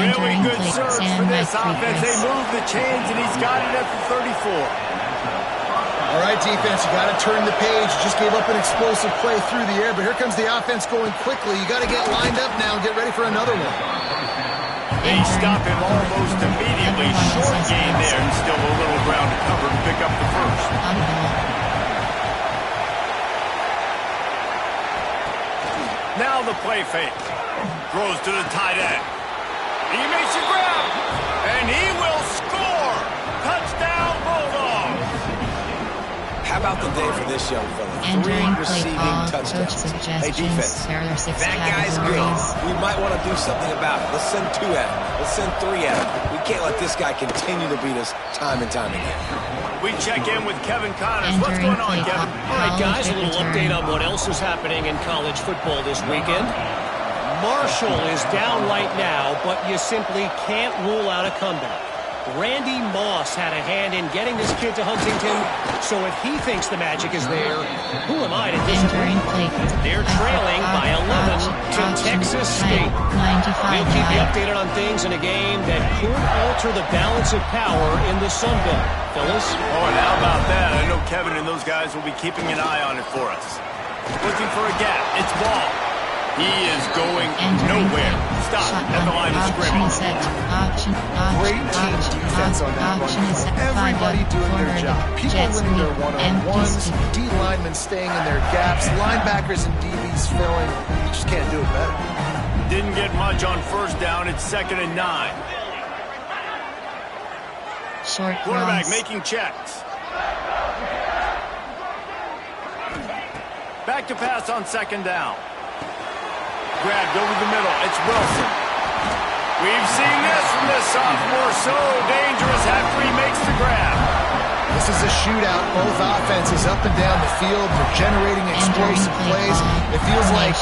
Really good serves for this offense. They move the chains, and he's got it at the 34. All right, defense, you got to turn the page. You just gave up an explosive play through the air, but here comes the offense going quickly. You got to get lined up now and get ready for another one. They stop him almost immediately. Short gain there, and still a little ground to cover to pick up the first. Now the play fake. Throws to the tight end. He makes a grab, and he will score. Touchdown, Bulldogs. How about the day for this young fella? 3 receiving touchdowns. Hey, defense, that guy's good. We might want to do something about it. Let's send 2 at him. Let's send 3 at him. We can't let this guy continue to beat us time and time again. We check in with Kevin Connors. What's going on, Kevin? All right, guys, a little update on what else is happening in college football this weekend. Marshall is down right now, but you simply can't rule out a comeback. Randy Moss had a hand in getting this kid to Huntington, so if he thinks the magic is there, who am I to disagree? They're trailing by 11 to Texas State. We'll keep you updated on things in a game that could alter the balance of power in the Sun Belt. Phyllis? Oh, and how about that? I know Kevin and those guys will be keeping an eye on it for us. Looking for a gap. It's Ball. He is going nowhere. Stop at the line of scrimmage. Great team defense on that one. Everybody doing their job. People winning their one-on-ones, D linemen staying in their gaps, linebackers and DBs filling. You just can't do it better. Didn't get much on first down. It's 2nd and 9. Short quarterback runs. making checks. Back to pass on 2nd down. Grabbed over the middle. It's Wilson. We've seen this from this sophomore. So dangerous after he makes the grab. This is a shootout. Both offenses up and down the field. They're generating explosive plays. It feels like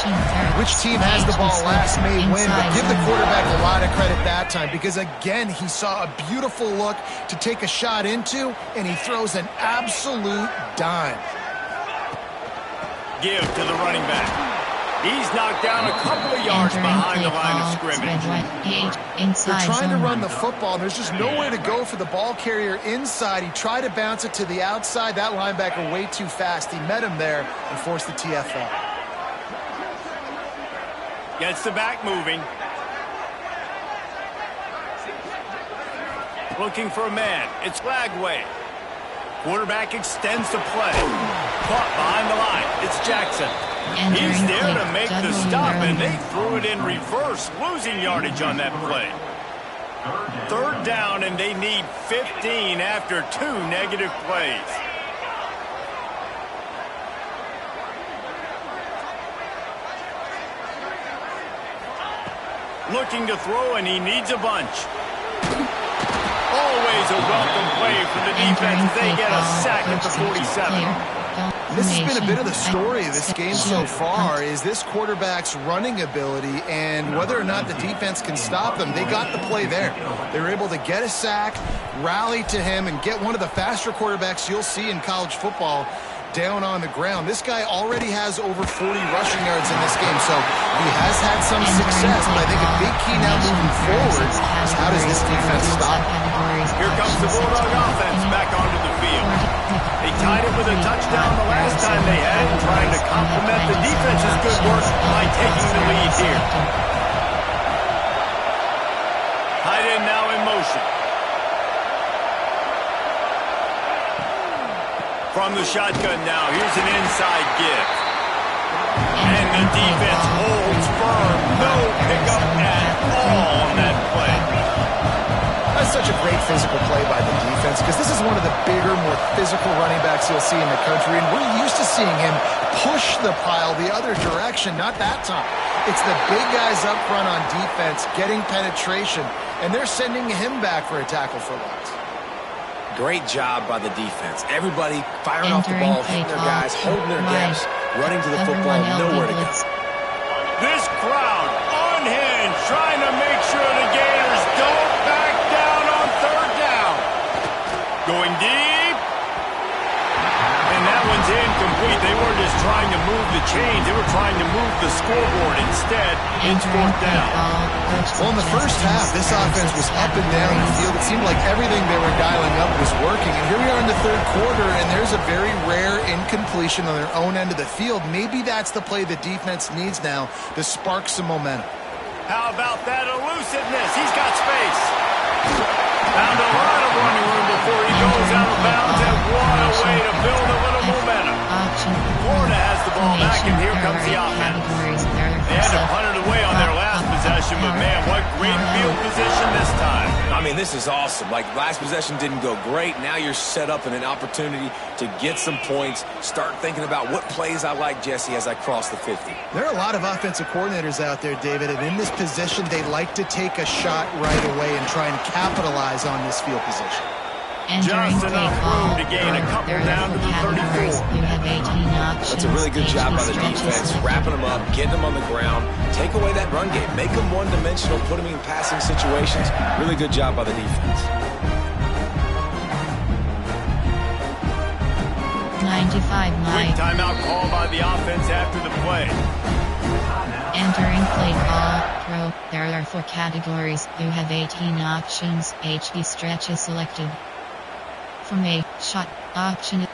which team has the ball last may win, but give the quarterback a lot of credit that time because, again, he saw a beautiful look to take a shot into, and he throws an absolute dime. Give to the running back. He's knocked down a couple of yards behind the line of scrimmage. They're trying to run the football. There's just nowhere to go for the ball carrier inside. He tried to bounce it to the outside. That linebacker way too fast. He met him there and forced the TFL. Gets the back moving. Looking for a man. It's Lagway. Quarterback extends the play. Caught behind the line. It's Jackson. He's there to make the stop, and they threw it in reverse, losing yardage on that play. Third down, and they need 15 after 2 negative plays. Looking to throw, and he needs a bunch. Always a welcome play for the defense. They get a sack at the 47. This has been a bit of the story of this game so far, is this quarterback's running ability and whether or not the defense can stop them. They got the play there. They were able to get a sack, rally to him, and get one of the faster quarterbacks you'll see in college football down on the ground. This guy already has over 40 rushing yards in this game, so he has had some success, but I think a big key now moving forward is how does this defense stop him? Here comes the Bulldog offense back onto the field. They tied it with a touchdown the last time they had it, trying to complement the defense's good work by taking the lead here. Tight end now in motion. From the shotgun now, here's an inside give. And the defense holds firm. No pickup at all on that play. That's such a great physical play by the defense because this is one of the bigger, more physical running backs you'll see in the country, and we're used to seeing him push the pile the other direction, not that time. It's the big guys up front on defense getting penetration, and they're sending him back for a tackle for loss. Great job by the defense. Everybody firing off the ball, hitting their guys, holding their gaps, running to the football, nowhere to go. This crowd unhinged, trying to make sure the Gators don't back down on third down. Going deep. And that one's incomplete. They weren't just trying to move the chains. They were trying to move the scoreboard. Instead, it's fourth down. Well, in the first half, this offense was up and down the field. It seemed like everything they were dialing up was working. And here we are in the third quarter, and there's a very rare incompletion on their own end of the field. Maybe that's the play the defense needs now to spark some momentum. How about that elusiveness? He's got space. Found a lot of running room before he goes out of bounds, and what a way to build a little momentum. Florida has the ball back, and here comes the offense. They had to punt it away on their last possession, but man, what great field position this time. I mean, this is awesome. Like, last possession didn't go great. Now you're set up in an opportunity to get some points. Start thinking about what plays I like, Jesse, as I cross the 50. There are a lot of offensive coordinators out there, David, and in this position, they like to take a shot right away and try and capitalize on this field position. Just enough room to gain a couple down to the 34. That's a really good job by the defense, wrapping them up, getting them on the ground, take away that run game, make them one-dimensional, put them in passing situations. Really good job by the defense. 95 Quick timeout call by the offense after the play. Entering play call, pro. There are 4 categories. You have 18 options. HB stretch is selected. From a shot option is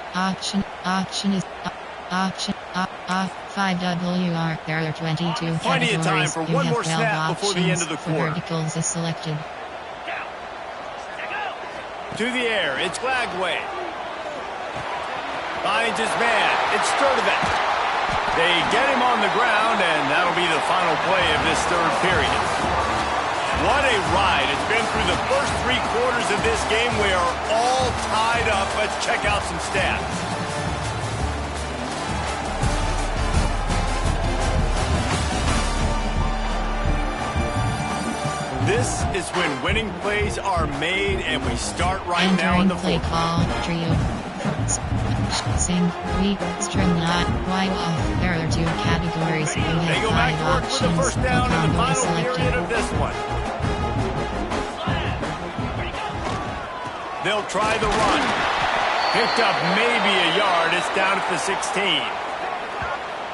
5WR. There are 22 Plenty categories. of time for one more snap before the end of the quarter. Verticals is selected. To the air, it's Lagway. Finds his man. It's Sturdivant. They get him on the ground, and that'll be the final play of this third period. What a ride. It's been through the first 3 quarters of this game. We are all tied up. Let's check out some stats. This is when winning plays are made, and we start right now in the play fourth. call, trio. Sing, read, string, not, wide off. There are 2 categories. You have They go 5 back to work options. for the first down in the combo is final selected. period of this one. They'll try the run. Picked up maybe a yard. It's down at the 16.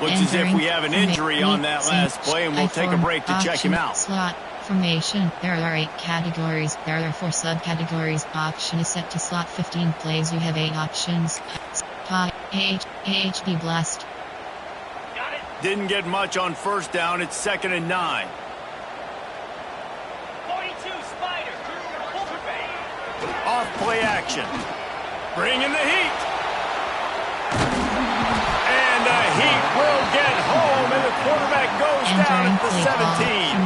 Looks as if we have an injury on that last play, and we'll take a break to check him out. Slot formation. There are 8 categories. There are 4 subcategories. Option is set to slot 15 plays. You have 8 options. Be blessed. Didn't get much on first down. It's 2nd and 9. 42 Spider. Off play action. Bring in the heat. And the heat will get home, and the quarterback goes down at the 17.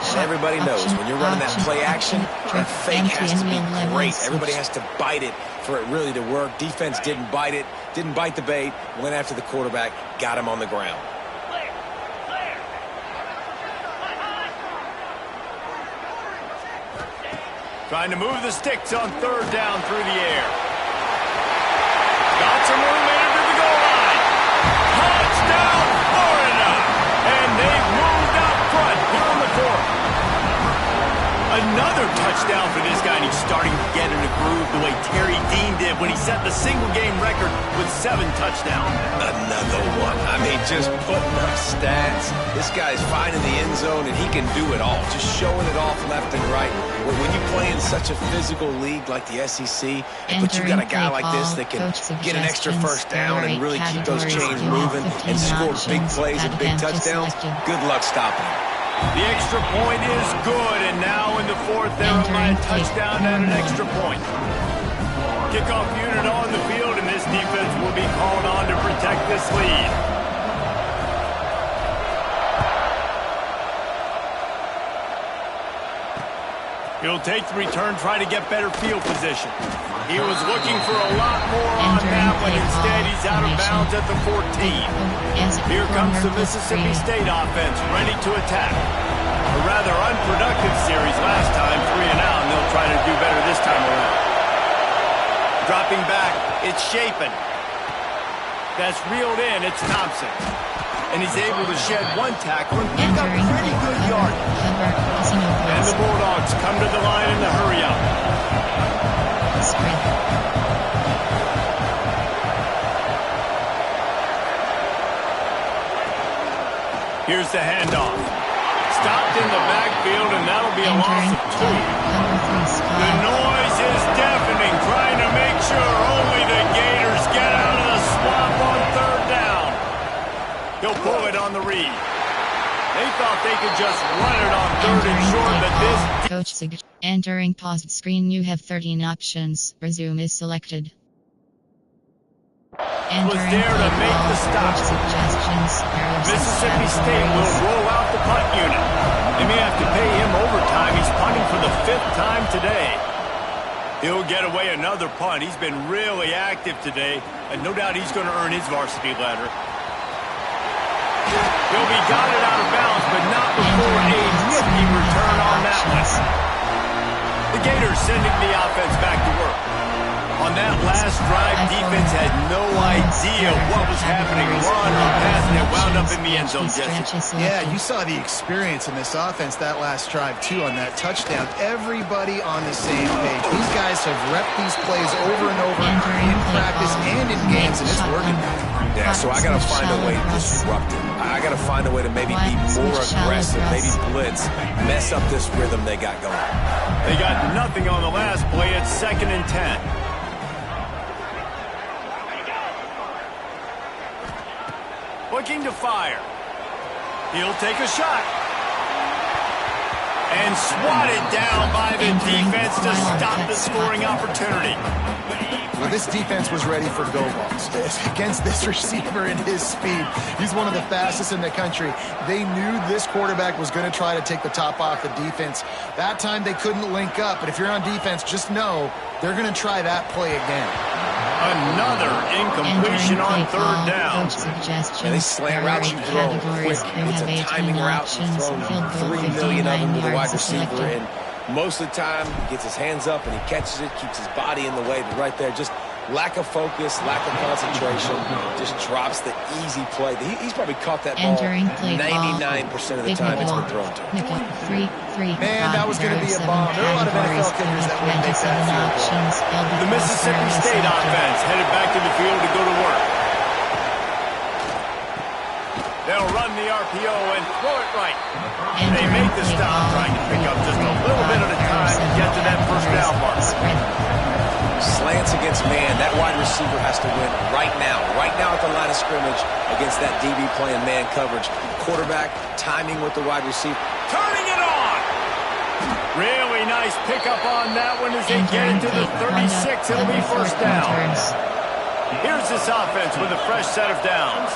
And everybody knows when you're running that play action, that fake has to be great. Everybody has to bite it for it really to work. Defense didn't bite it, didn't bite the bait, went after the quarterback, got him on the ground. Trying to move the sticks on 3rd down through the air. Got some room into the goal line. Touchdown, Florida! And they've moved out front here in the 4th. Another touchdown for this guy, and he's starting to get in a groove the way Terry Dean did when he set the single-game record with 7 touchdowns. Another one. I mean, just putting up stats. This guy's finding the end zone, and he can do it all. Just showing it off left and right. When you play in such a physical league like the SEC, but you got a guy like this that can get an extra first down and really keep those chains moving and score big plays and big touchdowns, good luck stopping him. The extra point is good, and now in the 4th, they're by a touchdown and an extra point. Kickoff unit on the field, and this defense will be called on to protect this lead. He'll take the return, try to get better field position. He was looking for a lot more on that one. Instead, he's out of bounds at the 14. Here comes the Mississippi State offense, ready to attack. A rather unproductive series last time, 3 and out, and they'll try to do better this time around. Dropping back, it's Shapen. That's reeled in, it's Thompson. And he's able to shed 1 tackle and pick up pretty good yardage. And the Bulldogs come to the line in the hurry-up. Here's the handoff. Stopped in the backfield, and that'll be a loss of 2. The noise is deafening, trying to make sure only the Gators get out of the swamp on 3rd down. He'll pull it on the read. They thought they could just run it on 3rd and short, but this... Coach Sig. Entering paused screen, you have 13 options. Resume is selected. Was there to make the stop. Mississippi State will roll out the punt unit. They may have to pay him overtime. He's punting for the 5th time today. He'll get away another punt. He's been really active today, and no doubt he's going to earn his varsity letter. He'll be guided out of bounds, but not before a nifty return on that one. The Gators sending the offense back to work. On that last drive, defense had no idea what was happening. Run or pass, and it wound up in the end zone, Jesse. Yeah, you saw the experience in this offense that last drive, too, on that touchdown. Everybody on the same page. These guys have repped these plays over and over in practice and in games, and it's working. Yeah, so I got to find a way to disrupt it. I got to find a way to maybe be more aggressive, maybe blitz, mess up this rhythm they got going. They got nothing on the last play. It's 2nd and 10. Looking to fire. He'll take a shot. And swatted down by the defense to stop the scoring opportunity. Well, this defense was ready for go balls against this receiver and his speed. He's one of the fastest in the country. They knew this quarterback was going to try to take the top off the defense. That time they couldn't link up, but if you're on defense, just know they're going to try that play again. Another incompletion on 3rd down. And they slant routes you throw quick. It's a timing route. You throw 3 million of them to the wide receiver, and most of the time he gets his hands up and he catches it, keeps his body in the way, but right there, just lack of focus, lack of concentration, just drops the easy play. He's probably caught that ball 99% of the time it's been thrown to him. Man, that was going to be a bomb. There are a lot of NFL kickers that wouldn't make that field goal. The Mississippi State offense headed back to the field to go to work. They'll run the RPO and throw it right. They make the stop, trying to pick up just a little bit at a time to get to that first down mark. Slants against man. That wide receiver has to win right now at the line of scrimmage against that DB playing man coverage. Quarterback timing with the wide receiver. Turning it on! Really nice pickup on that one as they get into the 36. It'll be first down. Here's this offense with a fresh set of downs.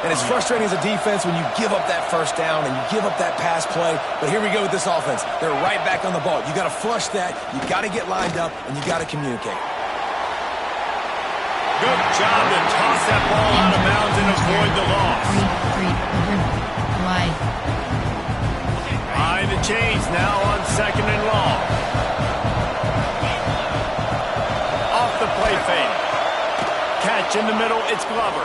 And it's frustrating as a defense when you give up that first down and you give up that pass play. But here we go with this offense. They're right back on the ball. You got to flush that. You got to get lined up, and you got to communicate. Good job to toss that ball out of bounds and avoid the loss. Wide. Behind the chains now on 2nd and long. Off the play fake. Catch in the middle. It's Glover.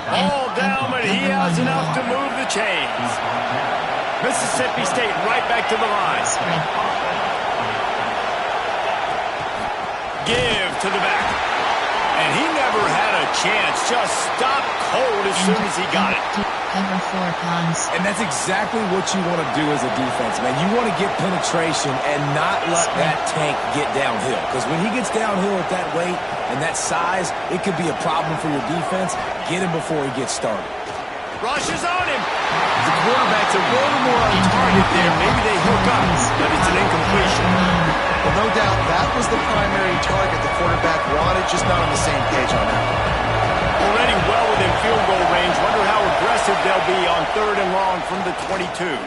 All down, but he has enough to move the chains. Mississippi State right back to the line. Give to the back. And he never had a chance. Just stopped cold as soon as he got it. Cover 4 cons. And that's exactly what you want to do as a defense, man. You want to get penetration and not let that tank get downhill. Because when he gets downhill at that weight and that size, it could be a problem for your defense. Get him before he gets started. Rushes on him. The quarterback's a little more on target there. Maybe they hook up, but it's an incompletion. Well, no doubt that was the primary target the quarterback wanted, just not on the same page on that one. Already well within field goal range. Wonder how aggressive they'll be on 3rd and long from the 22.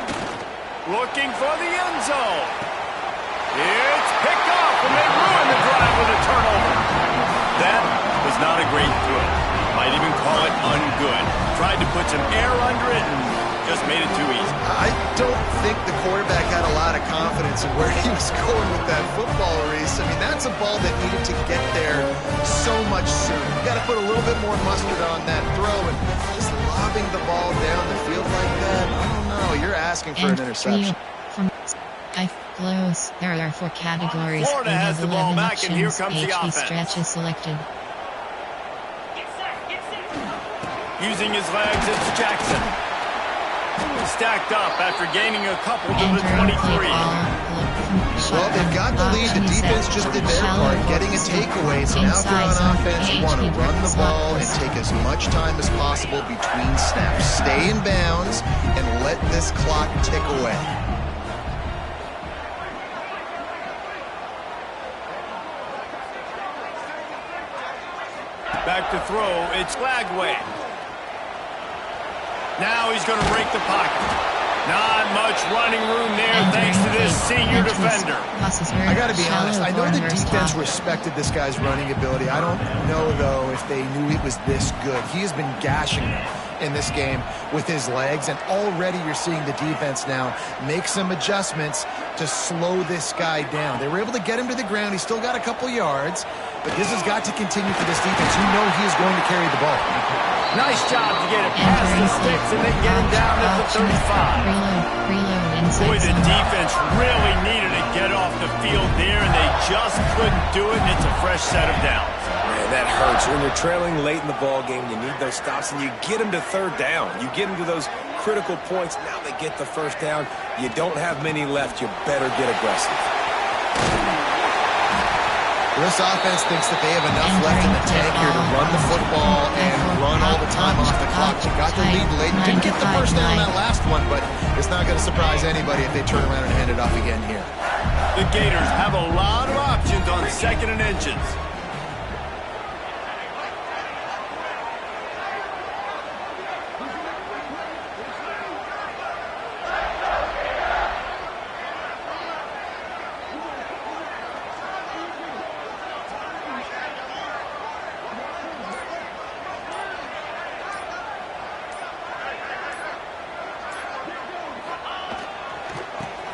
Looking for the end zone. It's picked off, and they ruin the drive with a turnover. That was not a great throw. Might even call it ungood. Tried to put some air under it and just made it too easy. I don't think the quarterback had a lot of confidence in where he was going with that football, Reese. I mean, that's a ball that needed to get there so much sooner. You got to put a little bit more mustard on that throw, and just lobbing the ball down the field like that, I don't know. You're asking for an interception. From close. There are 4 categories. Florida has the ball back, and here comes the offense. Stretch is selected. Using his legs, it's Jackson. Stacked up after gaining a couple to the 23. Well, they've got the lead. The defense just did their part, getting a takeaway. So now if you're on offense, you want to run the ball and take as much time as possible between snaps. Stay in bounds and let this clock tick away. Back to throw, it's Lagway. Now he's going to break the pocket. Not much running room there thanks to this senior defender. I got to be honest, I know the defense respected this guy's running ability. I don't know, though, if they knew he was this good. He has been gashing them in this game with his legs, and already you're seeing the defense now make some adjustments to slow this guy down. They were able to get him to the ground. He's still got a couple yards, but this has got to continue for this defense. You know he is going to carry the ball. Nice job to get it past the sticks and then get him down at the 35. Boy, the defense really needed to get off the field there, and they just couldn't do it, and it's a fresh set of downs. Man, that hurts. When you're trailing late in the ball game, you need those stops, and you get them to 3rd down. You get them to those critical points. Now they get the first down. You don't have many left. You better get aggressive. This offense thinks that they have enough left in the tank here to run the football and run all the time off the clock. They got the lead late. Didn't get the first down on that last one, but it's not going to surprise anybody if they turn around and hand it off again here. The Gators have a lot of options on 2nd and inches.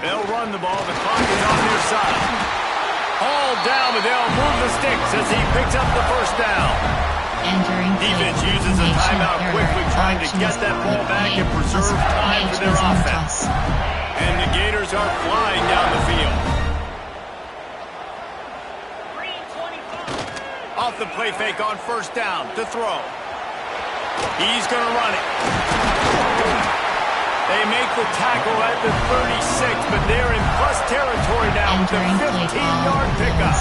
They'll run the ball. The clock is on their side. All down, but they'll move the sticks as he picks up the first down. Defense uses a timeout quickly, trying to get that ball back and preserve time for their offense. And the Gators are flying down the field. Off the play fake on first down to throw. He's going to run it. They make the tackle at the 36, but they're in plus territory now with the 15-yard pickup.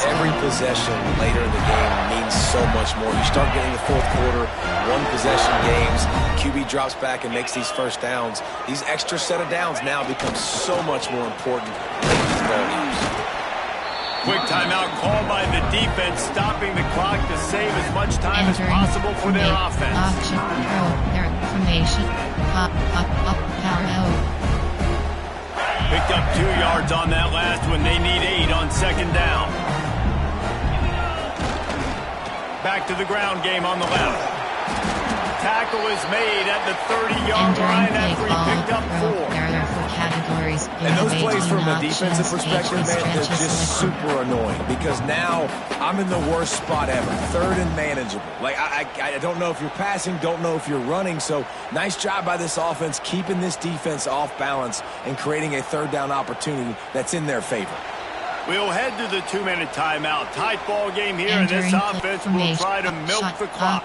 Every possession later in the game means so much more. You start getting the fourth quarter, one-possession games, QB drops back and makes these first downs. These extra set of downs now become so much more important late in these ball games. Quick timeout called by the defense, stopping the clock to save as much time as possible for their offense. Option, throw, their formation, pop, power out. Picked up 2 yards on that last one. They need 8 on second down. Back to the ground game on the left. Tackle is made at the 30-yard line after he picked up 4. Categories. And those plays from a defensive perspective, man, they're just super annoying because now I'm in the worst spot ever. Third and manageable. Like, I don't know if you're passing, don't know if you're running. So nice job by this offense keeping this defense off balance and creating a third down opportunity that's in their favor. We'll head to the 2-minute timeout. Tight ball game here, and this offense will try to milk the clock.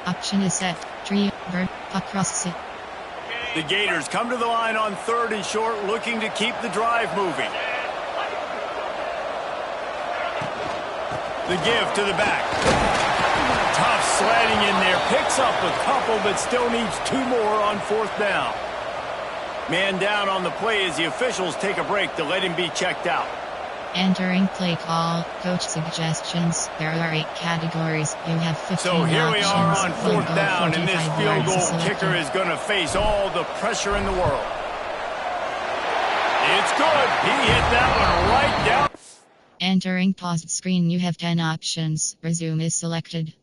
Option is set. Tree, bird, across it. The Gators come to the line on 3rd and short, looking to keep the drive moving. The give to the back. Tough sledding in there. Picks up a couple, but still needs 2 more on 4th down. Man down on the play as the officials take a break to let him be checked out. Entering play call, coach suggestions. There are 8 categories. You have 15 So here we are on 4th down, and this field goal kicker is going to face all the pressure in the world. It's good. He hit that one right down. Entering paused screen, you have 10 options. Resume is selected.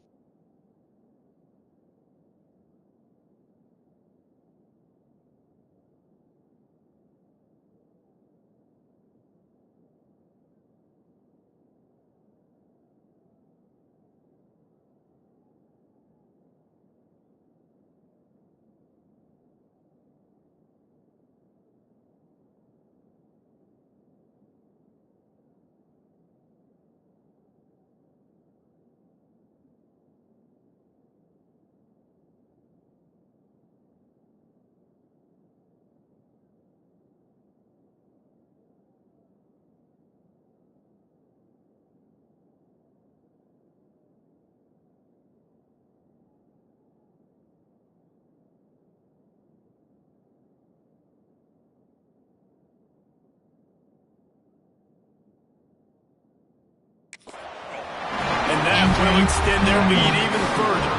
Will extend their lead even further.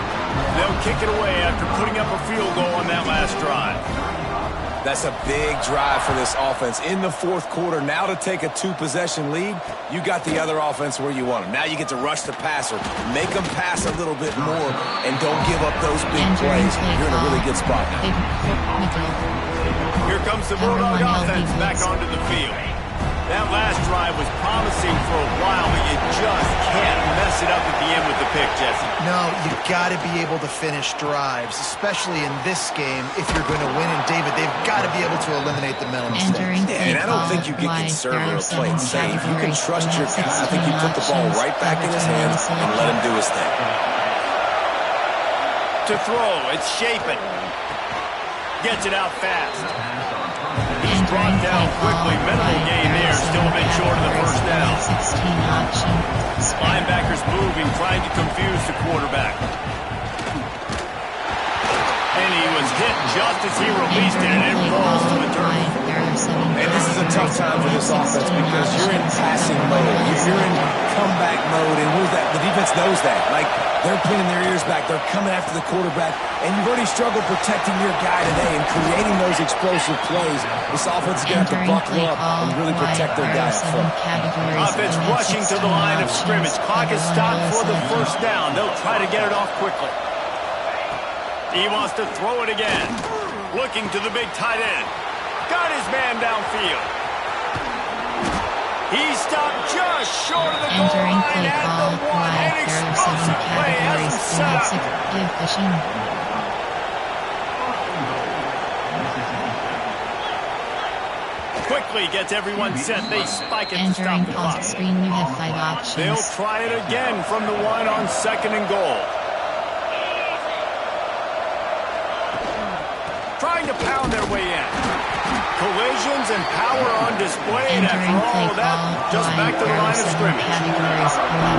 They'll kick it away after putting up a field goal on that last drive. That's a big drive for this offense in the fourth quarter. Now to take a 2-possession lead, you got the other offense where you want them. Now you get to rush the passer, make them pass a little bit more, and don't give up those big plays. You're in a really good spot now. Here comes the Bulldog offense back onto the field. That last drive was promising for a while, but you just can't mess it up at the end with the pick, Jesse. No, you've got to be able to finish drives, especially in this game if you're going to win. And, David, they've got to be able to eliminate the mental mistakes. Yeah, and I don't think you get conservative play it safe. You can trust your guy. I think you put the ball right back in his hands and let him do his thing. To throw, it's Shapen. Gets it out fast. He's brought down quickly. Minimal gain there. Still a bit short of the first down. Linebackers moving, trying to confuse the quarterback. And he was hit just as he released it, and it falls to the turf. And this is a tough time for this offense because you're in passing mode. You're in comeback mode, and the defense knows that. Like, they're pinning their ears back. They're coming after the quarterback, and you've already struggled protecting your guy today and creating those explosive plays. This offense is going to have to buckle up and really protect their guy up front. Offense rushing to the line of scrimmage. Clock is stopped for the first down. They'll try to get it off quickly. He wants to throw it again. Looking to the big tight end. Got his man downfield. He stopped just short of the goal line at the one. An explosive play has him set up. Quickly gets everyone set. They spike it to stop the clock. Screen, you have 5 options. They'll try it again from the 1 on 2nd and goal. trying to pound their way in. Collisions and power on display, and after all of that, just back to the line of scrimmage.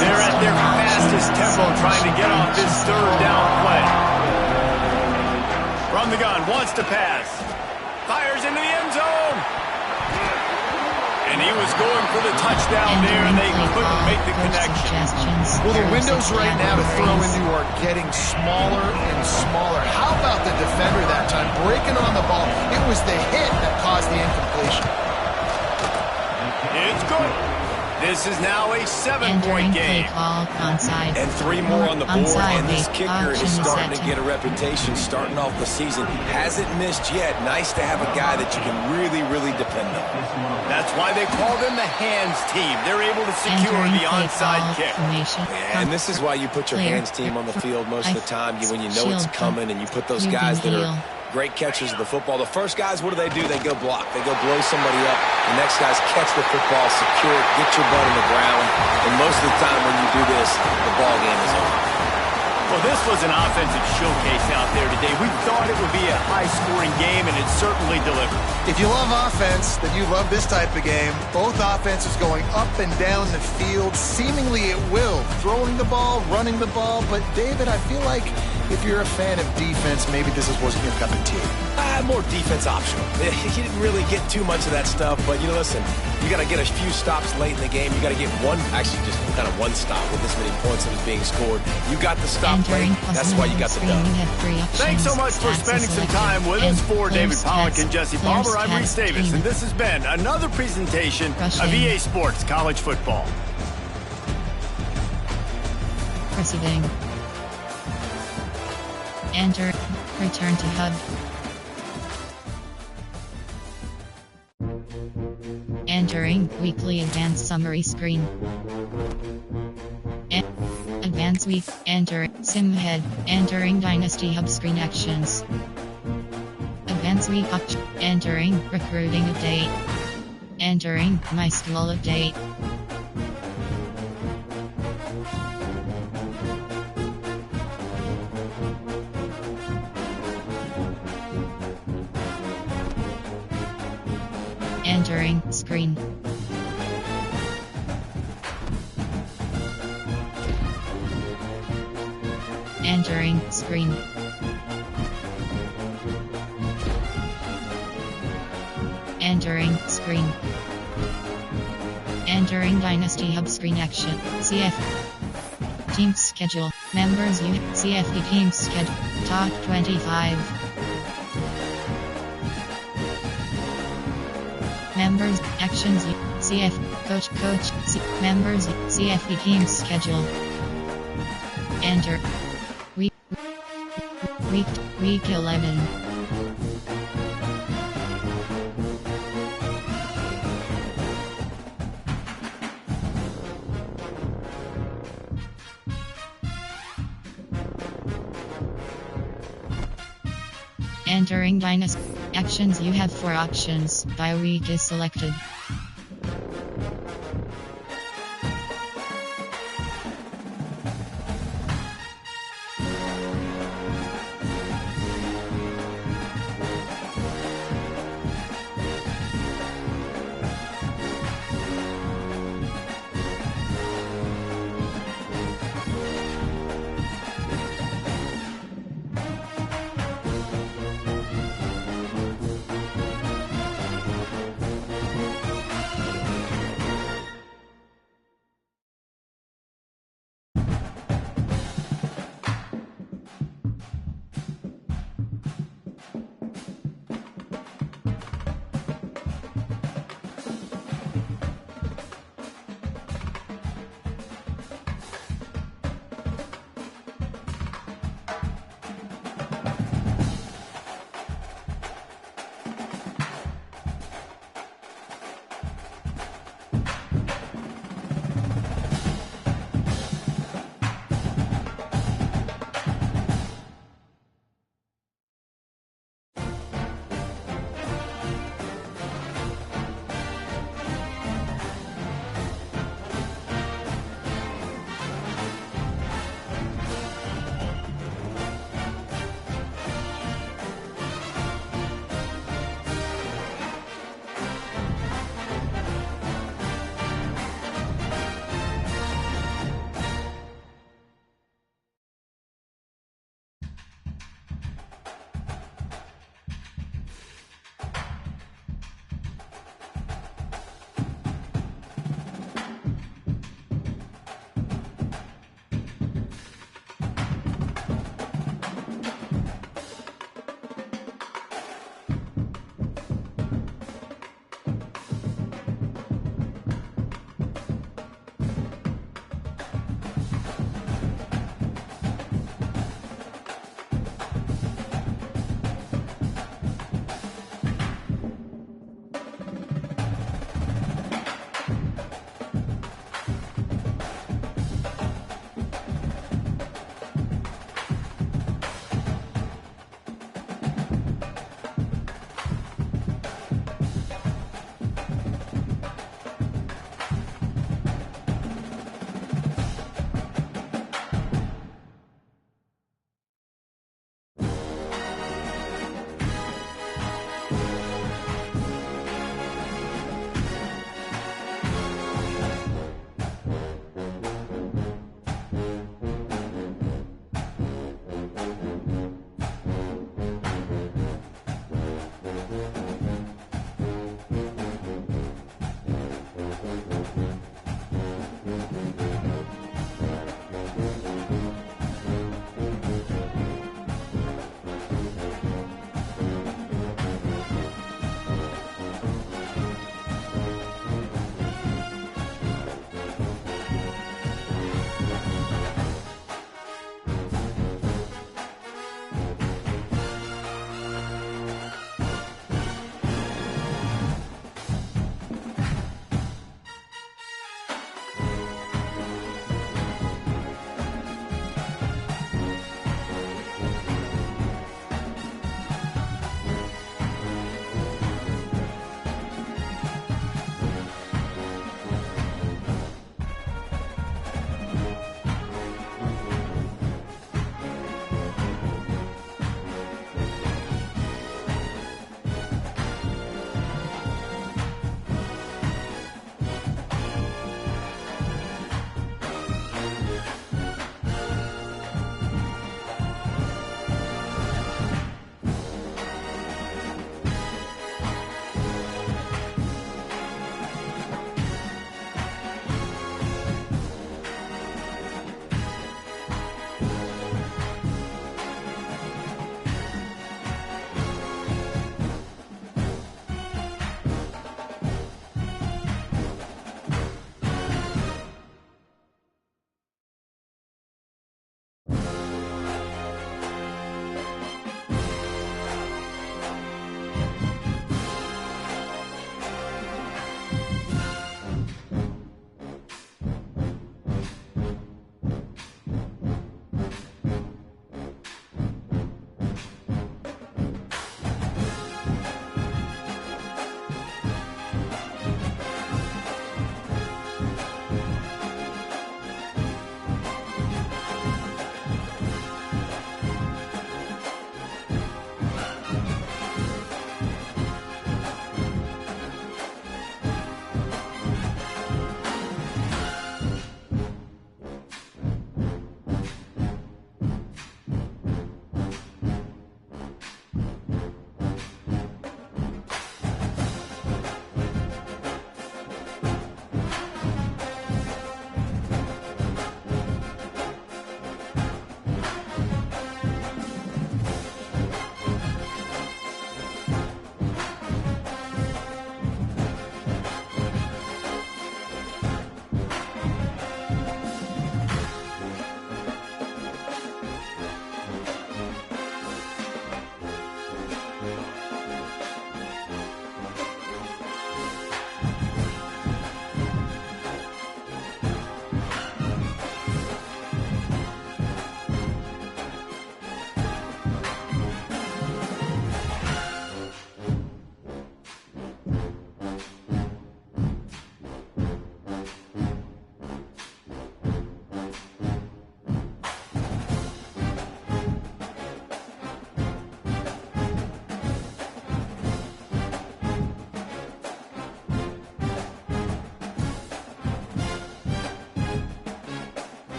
They're at their fastest tempo trying to get off this third down play. From the gun, wants to pass. Fires into the end zone. And he was going for the touchdown there, and they couldn't make the connection. Well, the windows right now to throw into are getting smaller and smaller. How about the defender that time breaking on the ball? It was the hit that caused the incompletion. It's good. This is now a 7-point game. And 3 more on the board, and this kicker is starting to get a reputation starting off the season. Hasn't missed yet. Nice to have a guy that you can really, really depend on. That's why they call them the hands team. They're able to secure the onside kick. And this is why you put your hands team on the field most of the time when you know it's coming, and you put those guys that are great catchers of the football. The first guys, what do? They go block. They go blow somebody up. The next guys catch the football, secure it, get your butt on the ground. And most of the time when you do this, the ball game is over. Well, this was an offensive showcase out there today. We thought it would be a high-scoring game, and it certainly delivered. If you love offense, then you love this type of game. Both offenses going up and down the field, seemingly at will, throwing the ball, running the ball. But, David, I feel like if you're a fan of defense, maybe this wasn't your cup of tea. More defense optional. He didn't really get too much of that stuff, but, listen, you got to get a few stops late in the game. You got to get one stop with this many points that was being scored. You got the stop late. That's why you got the dub. Thanks so much for spending some time with us. For David Pollack and Jesse Palmer, I'm Reese Davis, and this has been another presentation of EA Sports College Football. Receiving. Enter. Return to hub. Entering weekly advanced summary screen. Advanced week. Enter sim head. Entering dynasty hub screen actions. Advanced week. Entering recruiting update. Entering my school update. Entering screen. Entering screen. Entering screen. Entering Dynasty Hub screen action. CF. Team schedule. Members CFD team schedule. Top 25. Members, actions, CF, coach, members, CFD team schedule. Enter. Week 11. Entering Dynasty. Actions. You have 4 options. By week is selected.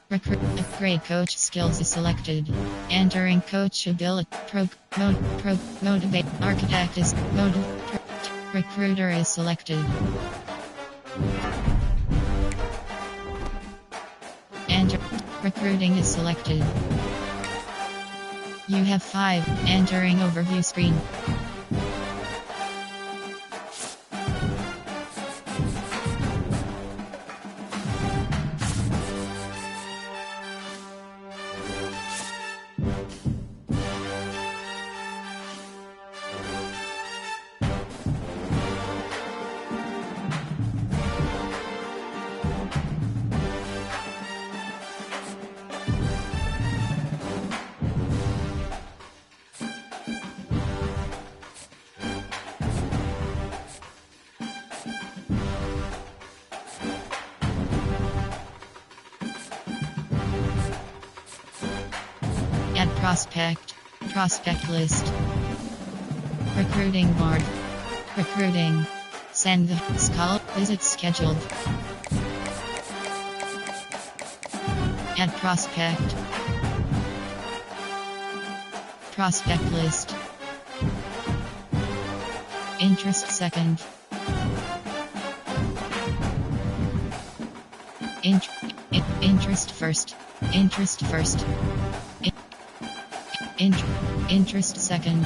Recruit. Upgrade coach skills is selected. Entering coachability. Motivate. Architect is recruiter is selected. Enter. Recruiting is selected. You have 5. Entering overview screen. Add prospect list. Recruiting board. Recruiting. Send the call. Visit scheduled. Add prospect. Prospect list. Interest second. Interest first. Interest first. Interest second.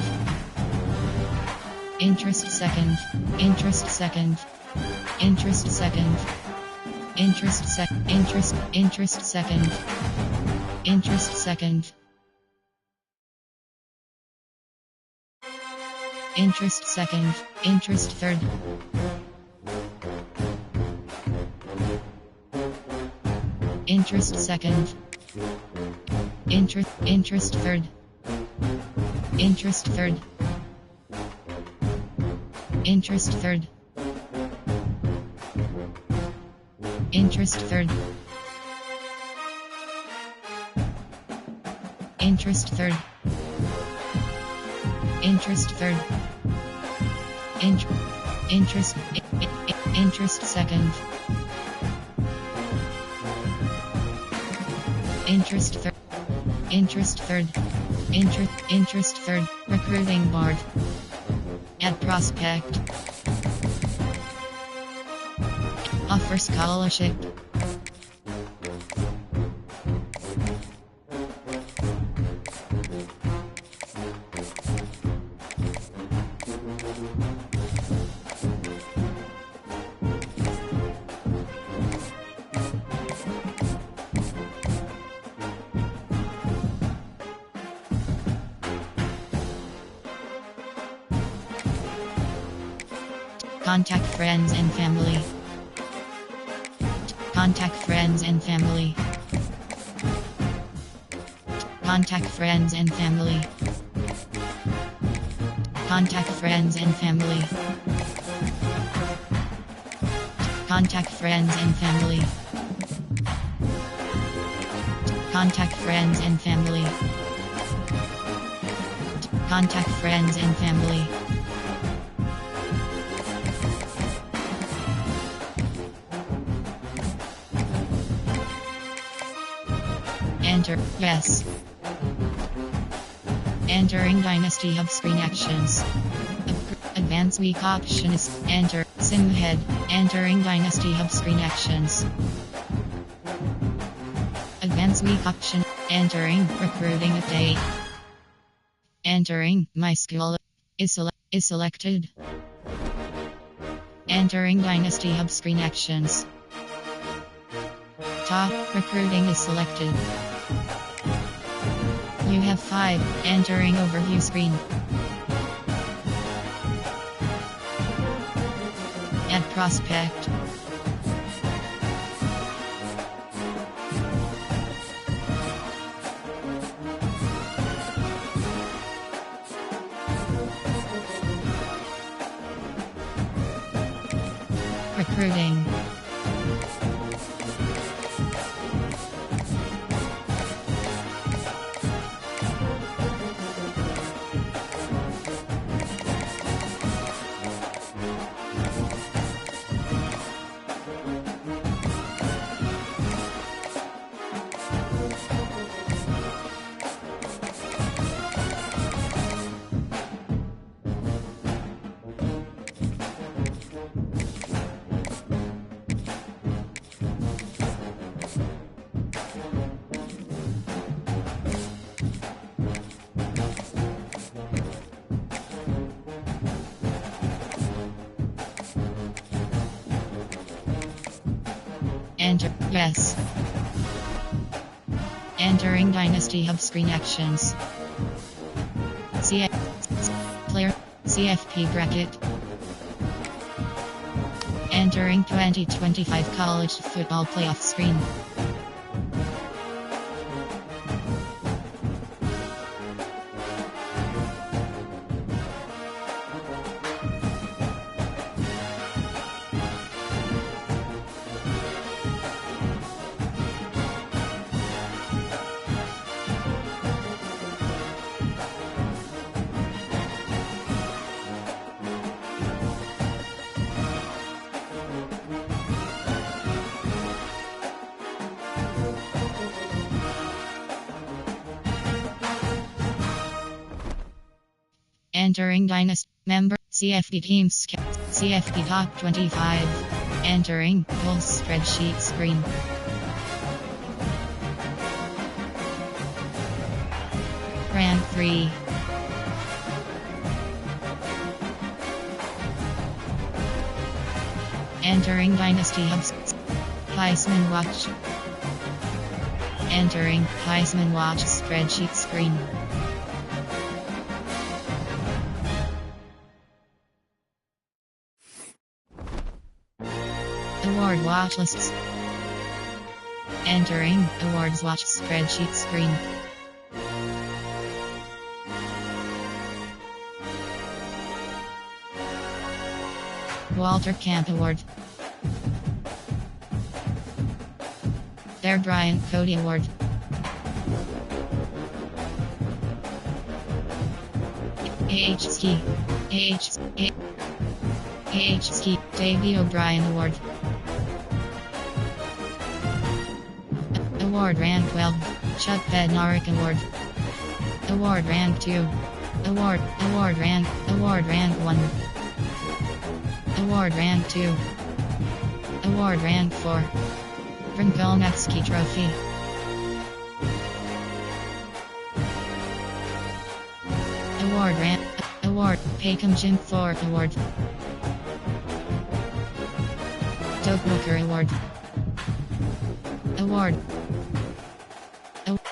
Interest second. Interest second. Interest second. Interest second. Interest second. Interest second. Interest second. Interest third. Interest second. Interest third. Interest third. Interest third. Interest third. Interest third. Interest third. Interest second. Interest third. Interest third. Interest third. Recruiting board. Add prospect. Offer scholarship. Contact friends and family. Contact friends and family. Contact friends and family. Contact friends and family. Contact friends and family. Contact friends and family. Contact friends and family. Enter. Yes. Entering Dynasty Hub screen actions. Advanced week option is enter. Sim head. Entering Dynasty Hub screen actions. Advanced week option. Entering recruiting update. Entering my school is selected. Entering Dynasty Hub screen actions. Top recruiting is selected. You have 5. Entering overview screen. Add prospect. Recruiting. Enter. Yes. Entering Dynasty Hub screen actions. Player. CFP bracket. Entering 2025 college football playoff screen. Entering Dynasty member CFP teams CFP top 25. Entering full spreadsheet screen. Rank 3. Entering Dynasty Hubs. Heisman Watch. Entering Heisman Watch spreadsheet screen. Award watch lists. Entering awards watch spreadsheet screen. Walter Camp Award. Bear Bryant Cody Award. AHSKI Davey O'Brien Award. Award Rank 12 Chuck Bednarik Award. Award Rank 2 Award Rank 1. Award Rank 2 Award Rank 4 Brinkolnevsky Trophy. Award Paycom Jim Thorpe Award. Doug Booker Award.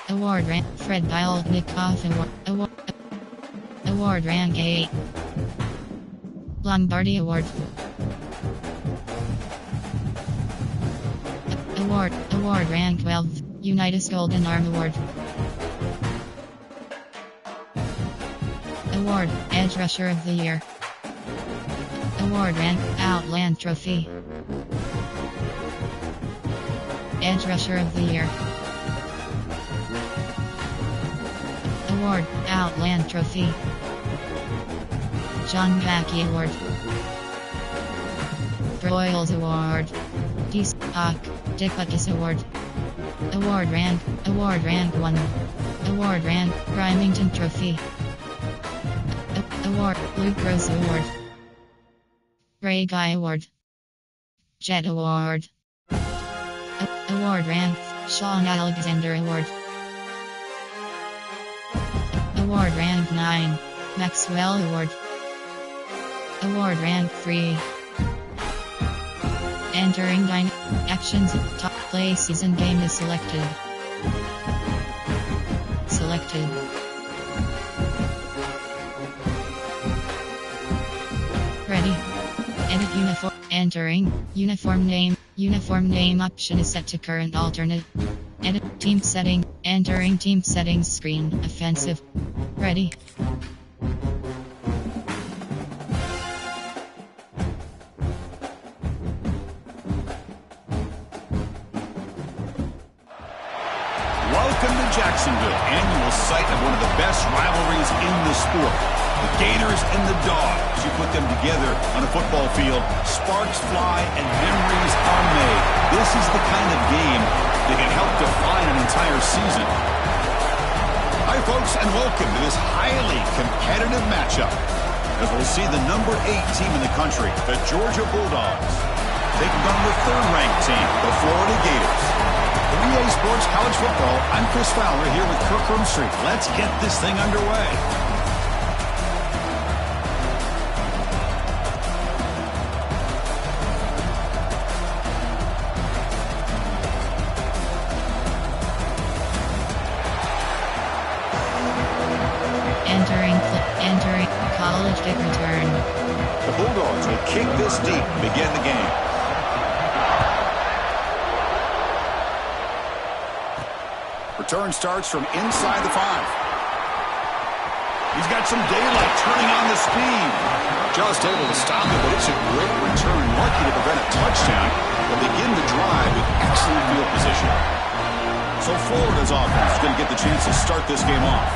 Award Rank Fred Bialnikoff Award Rank 8 Lombardi Award. Award Rank 12 Unitas Golden Arm Award. Award Edge Rusher of the Year. Award Rank Outland Trophy. Edge Rusher of the Year. Award Outland Trophy. John Mackey Award. Broyles Award. D-Stock Dickutus Award. Award Rank 1. Award Rank Rymington Trophy. Award Luke Rose Award. Ray Guy Award. Jet Award. Award Rank Sean Alexander Award. Award Rank 9 Maxwell Award. Award Rank 3 Entering actions top play season game is selected. Ready. Edit uniform. Entering uniform name. Uniform name option is set to current alternate. Edit team setting. Entering team settings screen. Offensive. Ready. Welcome to Jacksonville, annual site of one of the best rivalries in the sport. The Gators and the Dogs. You put them together on a football field, sparks fly and memories are made. This is the kind of game that can help define an entire season. Hi, folks, and welcome to this highly competitive matchup, as we'll see the number 8 team in the country, the Georgia Bulldogs, taking on the third-ranked team, the Florida Gators. For EA Sports College Football, I'm Chris Fowler here with Kirk Roomstreet. Let's get this thing underway. this deep to begin the game. Return starts from inside the 5. He's got some daylight turning on the speed. Just able to stop it, but it's a great return. Lucky to prevent a touchdown. They'll begin the drive with excellent field position. So Florida's offense is going to get the chance to start this game off.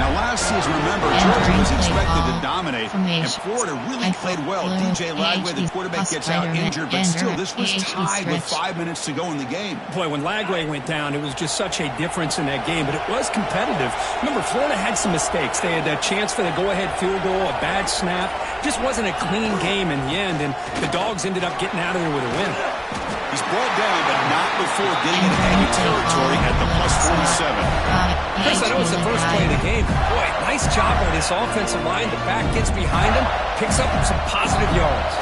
Now, last season, remember, Georgia was expected to dominate, and Florida really played well. DJ Lagway, the quarterback, gets out injured, but still, this was tied with 5 minutes to go in the game. Boy, when Lagway went down, it was just such a difference in that game, but it was competitive. Remember, Florida had some mistakes. They had a chance for the go-ahead field goal, a bad snap. It just wasn't a clean game in the end, and the Dogs ended up getting out of there with a win. He's brought down, but not before getting into enemy territory at the +47. Chris, I know it's the first play of the game. Boy, nice job by this offensive line. The back gets behind him, picks up some positive yards.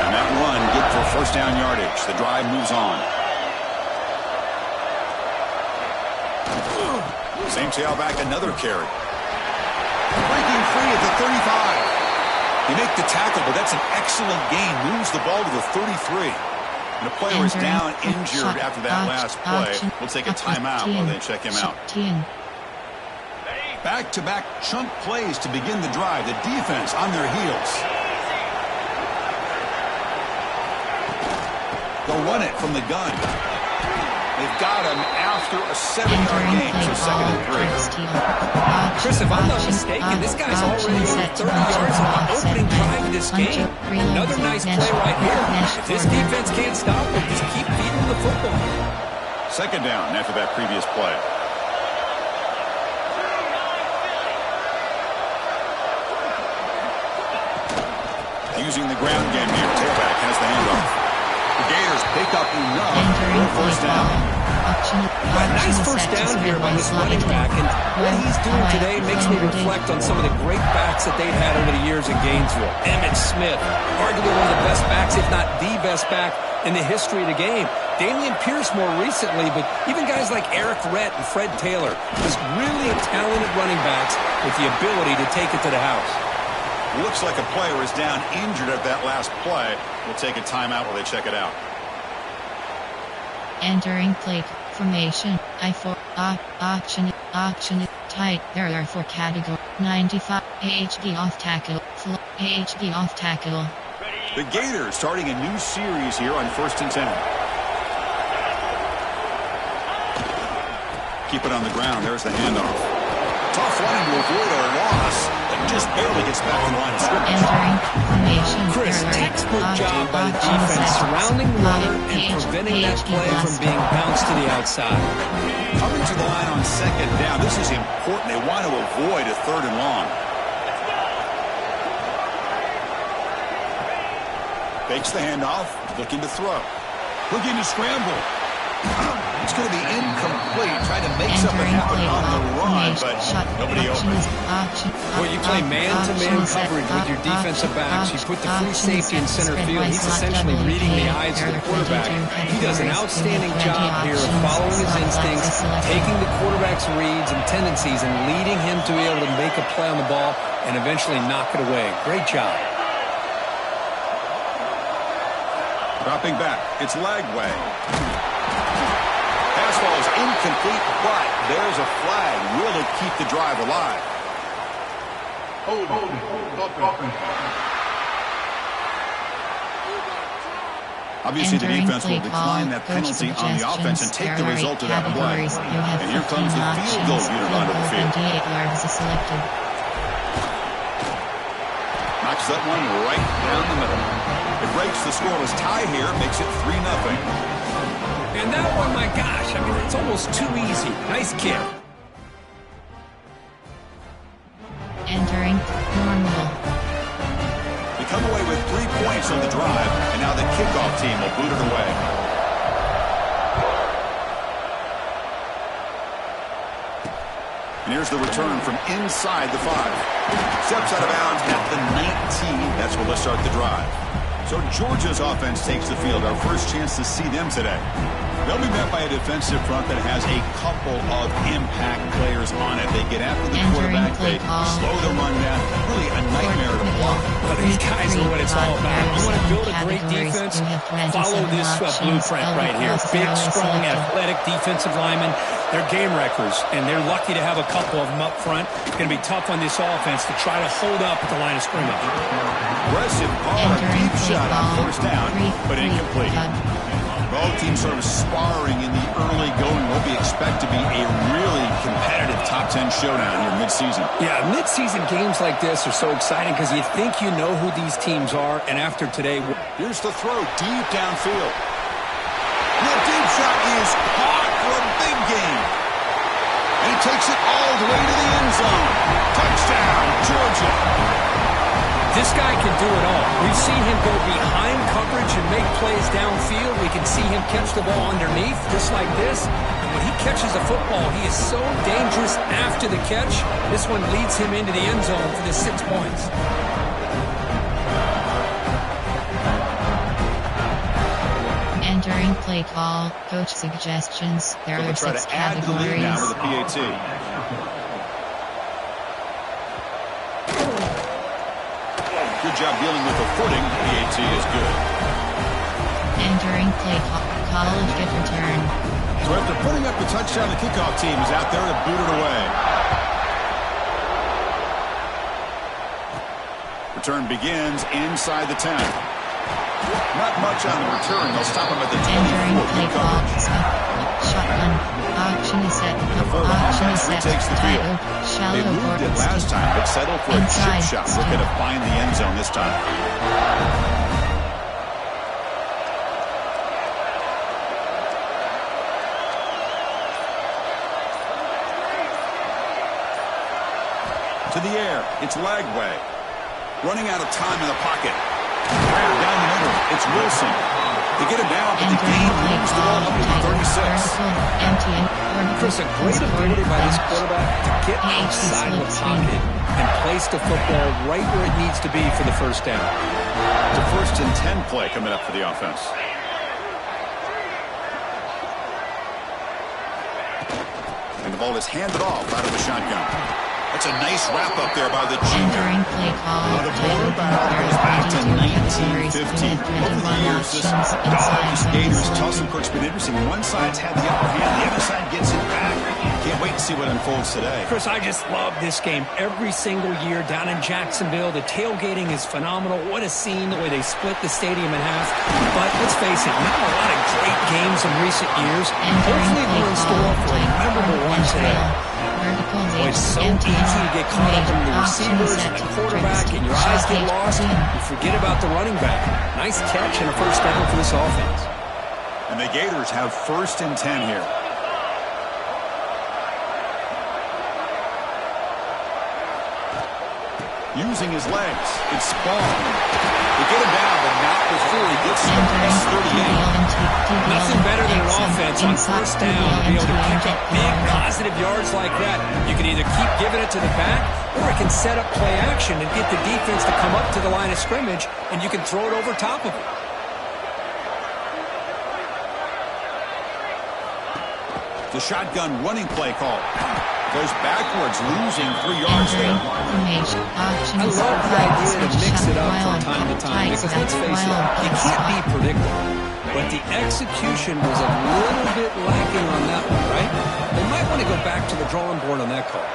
And that run, good for first down yardage. The drive moves on. Same tailback, another carry. Breaking free at the 35. They make the tackle, but that's an excellent gain. Moves the ball to the 33. And the player is down injured after that last play. We'll take a timeout while they check him out. Back-to-back chunk plays to begin the drive. The defense on their heels. They'll run it from the gun. They've got him after a 7-yard gain, so 2nd and 3. Chris, if I'm not mistaken, this guy's already over 30 yards on the opening drive of this game. Another nice play right here. If this defense can't stop him, just keep feeding him the football. 2nd down after that previous play. Using the ground game here. Tailback has the handoff. The Gators pick up enough for first down. Nice first down here by this running back, and what he's doing today makes me reflect on some of the great backs that they've had over the years in Gainesville. Emmitt Smith, arguably one of the best backs, if not the best back in the history of the game. Damian Pierce more recently, but even guys like Eric Rett and Fred Taylor, just really talented running backs with the ability to take it to the house. Looks like a player is down injured at that last play. We'll take a timeout while they check it out. Entering play formation. I4 option tight. There are 4 categories. 95 AHD off tackle. AHD off tackle. The Gators starting a new series here on 1st and 10. Keep it on the ground. There's the handoff. Tough running to avoid a loss. Just barely gets back in the line of scrimmage. Chris, textbook job by the defense surrounding the runner and preventing that play from being bounced to the outside. Coming to the line on 2nd down. This is important. They want to avoid a 3rd and long. Fakes the handoff. Looking to throw. Looking to scramble. It's going to be incomplete. Trying to make something happen on the run, but nobody open. Well, you play man-to-man coverage with your defensive backs. You put the free safety in center field. He's essentially reading the eyes of the quarterback. He does an outstanding job here of following his instincts, taking the quarterback's reads and tendencies, and leading him to be able to make a play on the ball and eventually knock it away. Great job. Dropping back. It's Lagway. Pass ball is incomplete, but there's a flag. Will it keep the drive alive? Obviously, the defense will decline that penalty on the offense and take the result of that play. And here comes the field goal unit onto the field. Knocks that one right down the middle. It breaks the scoreless tie here, makes it 3-0. And that one, my gosh, I mean, it's almost too easy. Nice kick. Entering normal. They come away with 3 points on the drive, and now the kickoff team will boot it away. And here's the return from inside the 5. Steps out of bounds at the 19. That's where they'll start the drive. So Georgia's offense takes the field. Our first chance to see them today. They'll be met by a defensive front that has a couple of impact players on it. They get after the quarterback, they slow the run down. Really a nightmare to block. Well, these guys are what it's all about. You want to build a great defense? Follow this blueprint right here. Big, strong, athletic defensive linemen. They're game wreckers, and they're lucky to have a couple of them up front. It's going to be tough on this offense to try to hold up at the line of scrimmage. Aggressive ball, deep shot on first down, but incomplete. Both teams sort of sparring in the early going. What we expect to be a really competitive top 10 showdown here midseason. Yeah, midseason games like this are so exciting because you think you know who these teams are, and after today... Here's the throw deep downfield. The deep shot is caught for a big gain. And he takes it all the way to the end zone. Touchdown, Georgia. This guy can do it all. We've seen him go behind coverage and make plays downfield. We can see him catch the ball underneath, just like this. And when he catches the football, he is so dangerous after the catch. This one leads him into the end zone for the 6 points. Entering play call, coach suggestions. There are 6 categories. Now with the PAT. Good job dealing with the footing. PAT is good. Entering play call, college kick return. So after putting up the touchdown, the kickoff team is out there to boot it away. Return begins inside the 10. Not much on the return. They'll stop him at the 24. Entering play call, shotgun. Auction is set. Auction is set. Takes the field. Shallow. They moved it last time, but settled for a chip shot. Looking to find the end zone this time. To the air. It's Lagway. Running out of time in the pocket. Down the middle. It's Wilson. They get him down, but the game moves the ball up to 36. Chris, a great ability by this quarterback to get outside the pocket and place the football right where it needs to be for the first down. It's a 1st and 10 play coming up for the offense. And the ball is handed off out of the shotgun. That's a nice wrap-up there by the junior. Entering play call. The quarterback goes back to 1915. Over the years, this Dogs, Gators, tussle course been interesting. One side's had the upper hand, the other side gets it back. Can't wait to see what unfolds today. Chris, I just love this game every single year down in Jacksonville. The tailgating is phenomenal. What a scene, the way they split the stadium in half. But let's face it, not a lot of great games in recent years. Hopefully we're in store for a memorable one today. Boy, it's so easy to get caught up in the receivers and the quarterback, and your eyes get lost. You forget about the running back. Nice catch and a first down for this offense. And the Gators have 1st and 10 here. Using his legs, it's Spawn. They get him down, but not before he gets to the 38. Nothing better than an offense on first down to be able to pick up big positive yards like that. You can either keep giving it to the back, or it can set up play action and get the defense to come up to the line of scrimmage, and you can throw it over top of it. The shotgun running play call. Goes backwards, losing 3 yards there. I love the idea to mix it up from time to time because let's face it, you can't be predictable. But the execution was a little bit lacking on that one, right? They might want to go back to the drawing board on that call.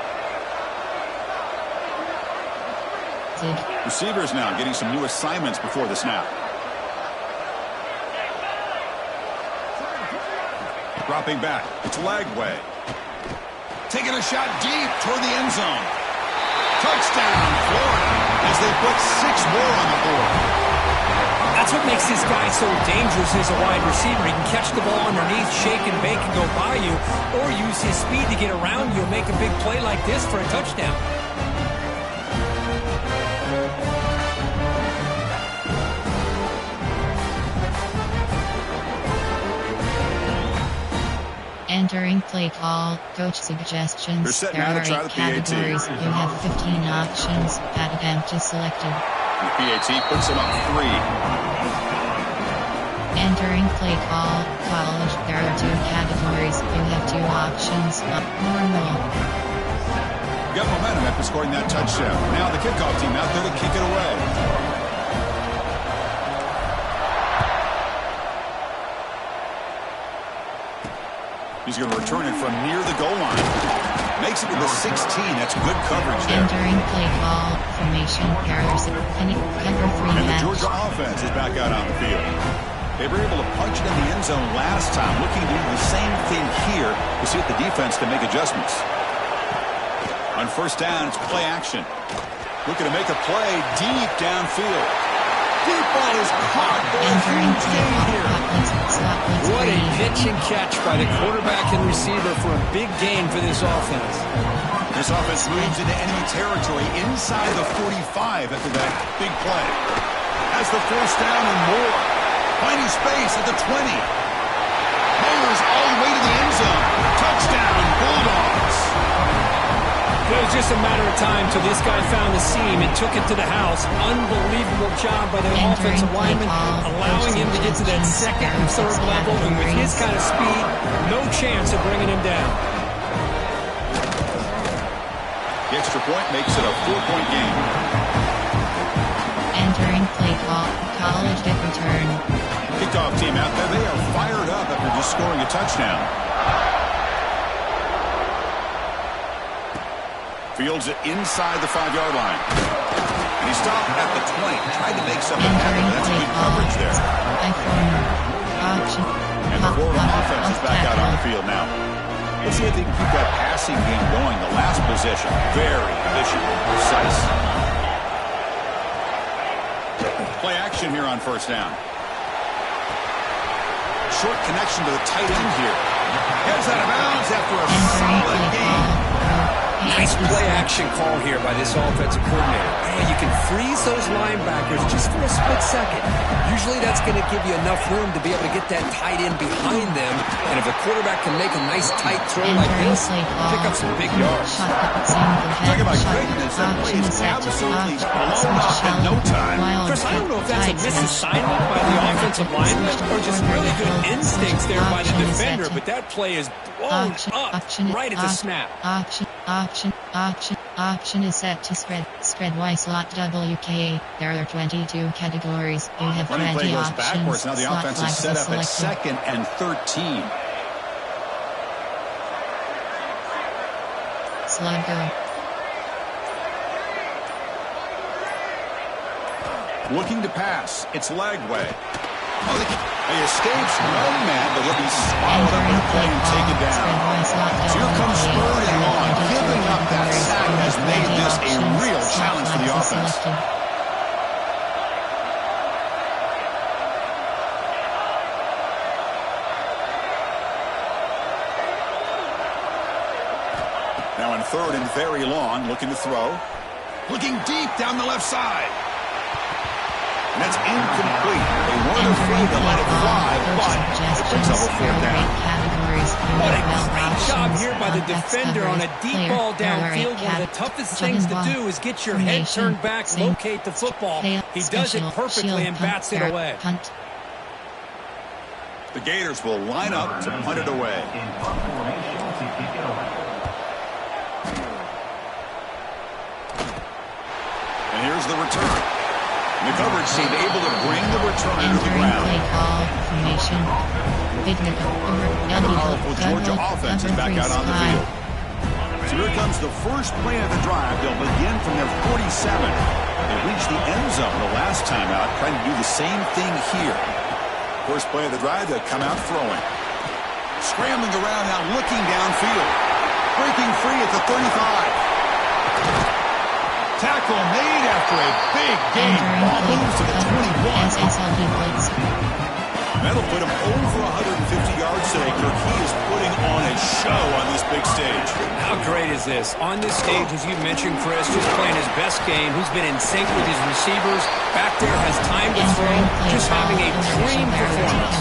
Receivers now getting some new assignments before the snap. Dropping back, it's Lagway. Taking a shot deep toward the end zone. Touchdown, Florida, as they put 6 more on the board. That's what makes this guy so dangerous as a wide receiver. He can catch the ball underneath, shake and bake and go by you, or use his speed to get around you and make a big play like this for a touchdown. Entering play call, coach suggestions. There are 8 categories. You have 15 options. Attempt is selected. The PAT puts him up 3. Entering play call, college. There are two categories. You have two options. Normal. Got momentum after scoring that touchdown. Now the kickoff team out there to kick it away. He's going to return it from near the goal line. Makes it to the 16. That's good coverage there. Entering play call, formation, Harrison, cover 3 And the match. Georgia offense is back out on the field. They were able to punch it in the end zone last time. Looking to do the same thing here to see if the defense can make adjustments. On first down, it's play action. Looking to make a play deep downfield. Deep ball is caught. Entering play call, What a pitch and catch by the quarterback and receiver for a big gain for this offense. This offense moves into enemy territory inside the 45 after that big play. Has the first down and more. Finding space at the 20. Mayors all the way to the end zone. Touchdown, Bulldogs. It was just a matter of time till this guy found the seam and took it to the house. Unbelievable job by the offensive lineman, allowing him to get to that second and third level, and with his kind of speed, no chance of bringing him down. The extra point makes it a 4-point game. Entering play call, college kick return. Kickoff team out there, they are fired up after just scoring a touchdown. Fields it inside the 5-yard line. And he stopped at the 20. Tried to make something happen. That's good coverage there. And the Florida offense is back out on the field now. Let's see if they can keep that passing game going. The last possession, very efficient, precise. Play action here on first down. Short connection to the tight end here. Heads out of bounds after a solid game. Nice play-action call here by this offensive coordinator. And you can freeze those linebackers just for a split second. Usually that's going to give you enough room to be able to get that tight end behind them. And if the quarterback can make a nice tight throw like this, pick up some big yards. Talking about greatness, that play is absolutely blown up in no time. Chris, I don't know if that's a misassignment by the offensive lineman or just really good instincts there by the defender, but that play is blown up right at the snap. Option is set to spread. Spread Y slot WK. There are 22 categories. You have 20 Running play goes options. backwards. Now the Slot offense is flags set up at selected. 2nd and 13. Slot go. Looking to pass. It's Lagway. Oh, he escapes one man, but he'll be swallowed up in the play and taken down. So here comes third and long. Giving up that sack has made this a real challenge for the offense. Now in third and very long, looking to throw. Looking deep down the left side. And that's incomplete. They weren't afraid to let it fly, but it brings up a fourth down. What a great job here by the defender on a deep ball downfield. One of the toughest things to do is get your head turned back, locate the football. He does it perfectly and bats it away. The Gators will line up to punt it away. And here's the return. The coverage seemed able to bring the returner to the ground. And the powerful Georgia offense is back out on the field. So here comes the first play of the drive. They'll begin from their 47. They reached the end zone the last time out, trying to do the same thing here. First play of the drive, they'll come out throwing. Scrambling around now, looking downfield. Breaking free at the 35. Tackle made after a big gain. Ball moves to the 21. That'll put him over 150 yards today, Kirk. He is putting on a show on this big stage. How great is this? On this stage, as you mentioned, Chris, just playing his best game. He's been in sync with his receivers. Back there, has time to throw. Just having a dream performance.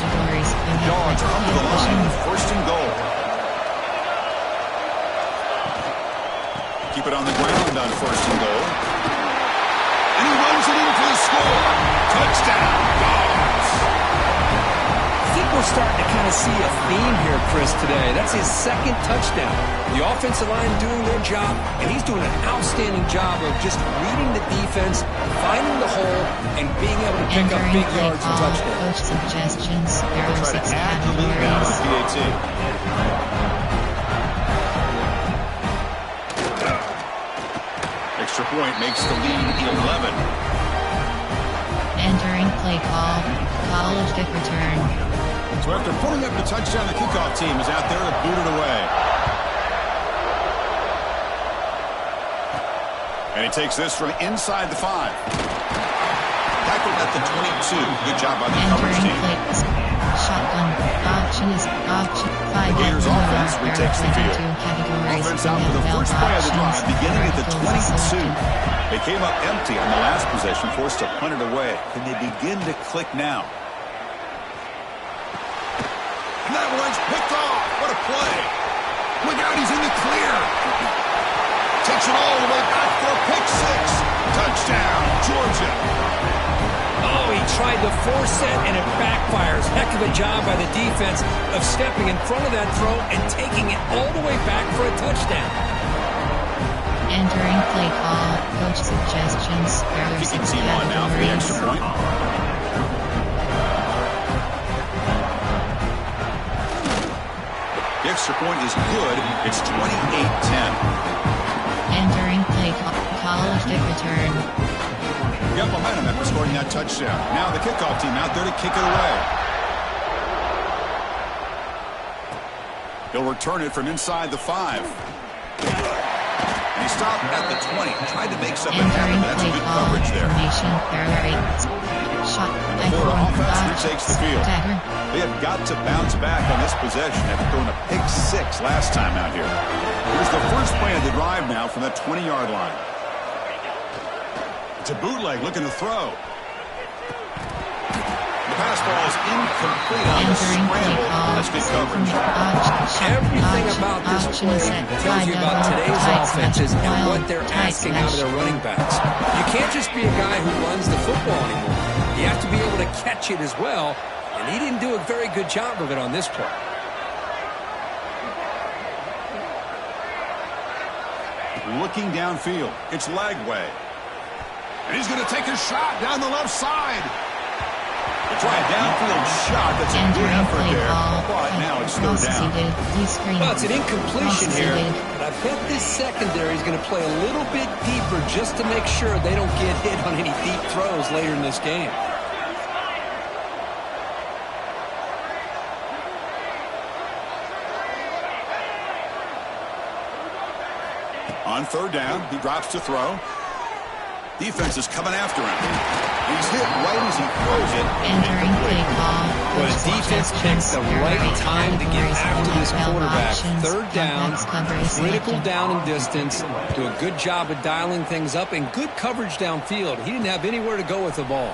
Yards up to the line. First and goal. Keep it on the ground on first and goal. And he runs it in for the score. Touchdown, Dogs. we're starting to kind of see a theme here, Chris, today. That's his second touchdown. The offensive line doing their job, and he's doing an outstanding job of just reading the defense, finding the hole, and being able to pick up big yards and touchdowns. Coach suggestions. There are Try to 6 add the lead now to the PAT. Extra point makes the lead 11. Entering play call. College kick return. So after pulling up the touchdown, the kickoff team is out there to boot it away. And he takes this from inside the 5. Tackled at the 22. Good job by the coverage Entering team. plays. Shotgun. Option is option. 5 The Gators offense retakes the field. Offense out for the first play of the drive, beginning at the 22. They came up empty on the last possession, forced to punt it away. Can they begin to click now? And that one's picked off. What a play. Look out, he's in the clear. Takes it all the way back for a pick 6. Touchdown, Georgia. Oh, he tried to force it, and it backfires. Heck of a job by the defense of stepping in front of that throw and taking it all the way back for a touchdown. Entering play call. Coach suggestions. There are 6 Team on now for the extra point. The extra point is good. It's 28-10. Entering play call. College kick return. Got momentum after scoring that touchdown. Now the kickoff team out there to kick it away. He'll return it from inside the 5. And he stopped at the 20. Tried to make something happen, but that's good coverage there. Shot. And the Florida offense retakes the field. They have got to bounce back on this possession after throwing a pick 6 last time out here. Here's the first play of the drive now from the 20-yard line. It's a bootleg looking to throw. The pass ball is incomplete on the scramble. That's good coverage. Everything about this play tells you about today's offenses and what they're asking out of their running backs. You can't just be a guy who runs the football anymore. You have to be able to catch it as well, and he didn't do a very good job of it on this play. Looking downfield. It's Lagway. And he's going to take a shot down the left side. It's right downfield shot. That's a good effort there. But now it's third down. Well, it's an incompletion here, but I bet this secondary is going to play a little bit deeper just to make sure they don't get hit on any deep throws later in this game. On third down, he drops to throw. Defense is coming after him. He's hit right as he throws it. Entering play call. Well, the defense picks the right time to get after this quarterback. Third down, critical down and distance. Do a good job of dialing things up and good coverage downfield. He didn't have anywhere to go with the ball.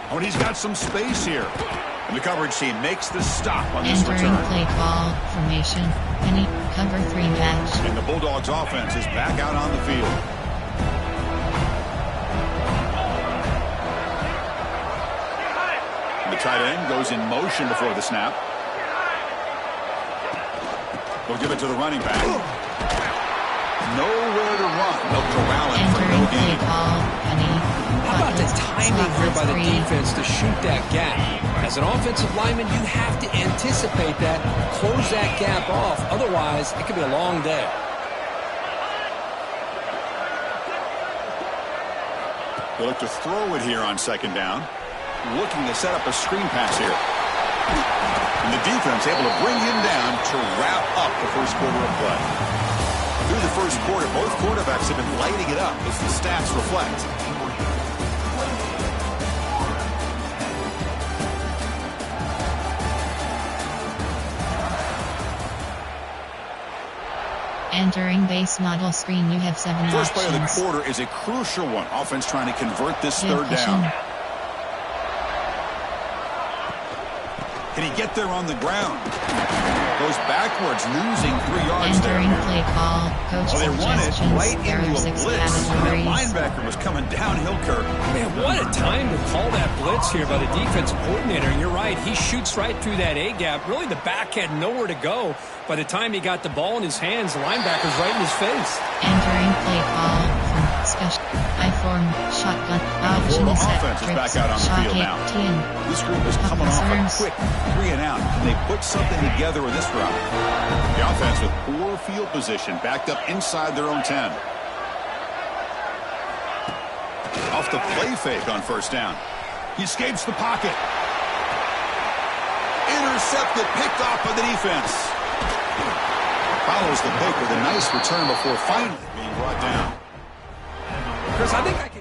Oh, and he's got some space here. And the coverage team makes the stop on this return. Entering play call. Formation. Penny. Cover 3 match. And the Bulldogs offense is back out on the field. The tight end goes in motion before the snap. They'll give it to the running back. Nowhere to run. They'll corral him for no gain. How about the timing here by the defense to shoot that gap? As an offensive lineman, you have to anticipate that, close that gap off. Otherwise, it could be a long day. They look to throw it here on second down. Looking to set up a screen pass here. And the defense able to bring him down to wrap up the first quarter of play. Through the first quarter, both quarterbacks have been lighting it up as the stats reflect. Entering base model screen, you have 7 First options. play of the quarter is a crucial one. Offense trying to convert this third down. Can he get there on the ground? Goes backwards, losing 3 yards Entering there. play call. Coach Well, they run it right there into are a 6 blitz. That categories. linebacker was coming downhill, Kirk. Man, what a time to call that blitz here by the defensive coordinator. And you're right, he shoots right through that A-gap. Really, the back had nowhere to go. By the time he got the ball in his hands, the linebacker's right in his face. Entering play call from special I-form shotgun option Florida is set. offense is back out on the field now. This group is coming off a quick 3 and out. Can they put something together with this route? The offense with poor field position, backed up inside their own 10. Off the play fake on first down. He escapes the pocket. Intercepted, picked off by the defense. Follows the pick with a nice return before finally being brought down. Chris, I think I can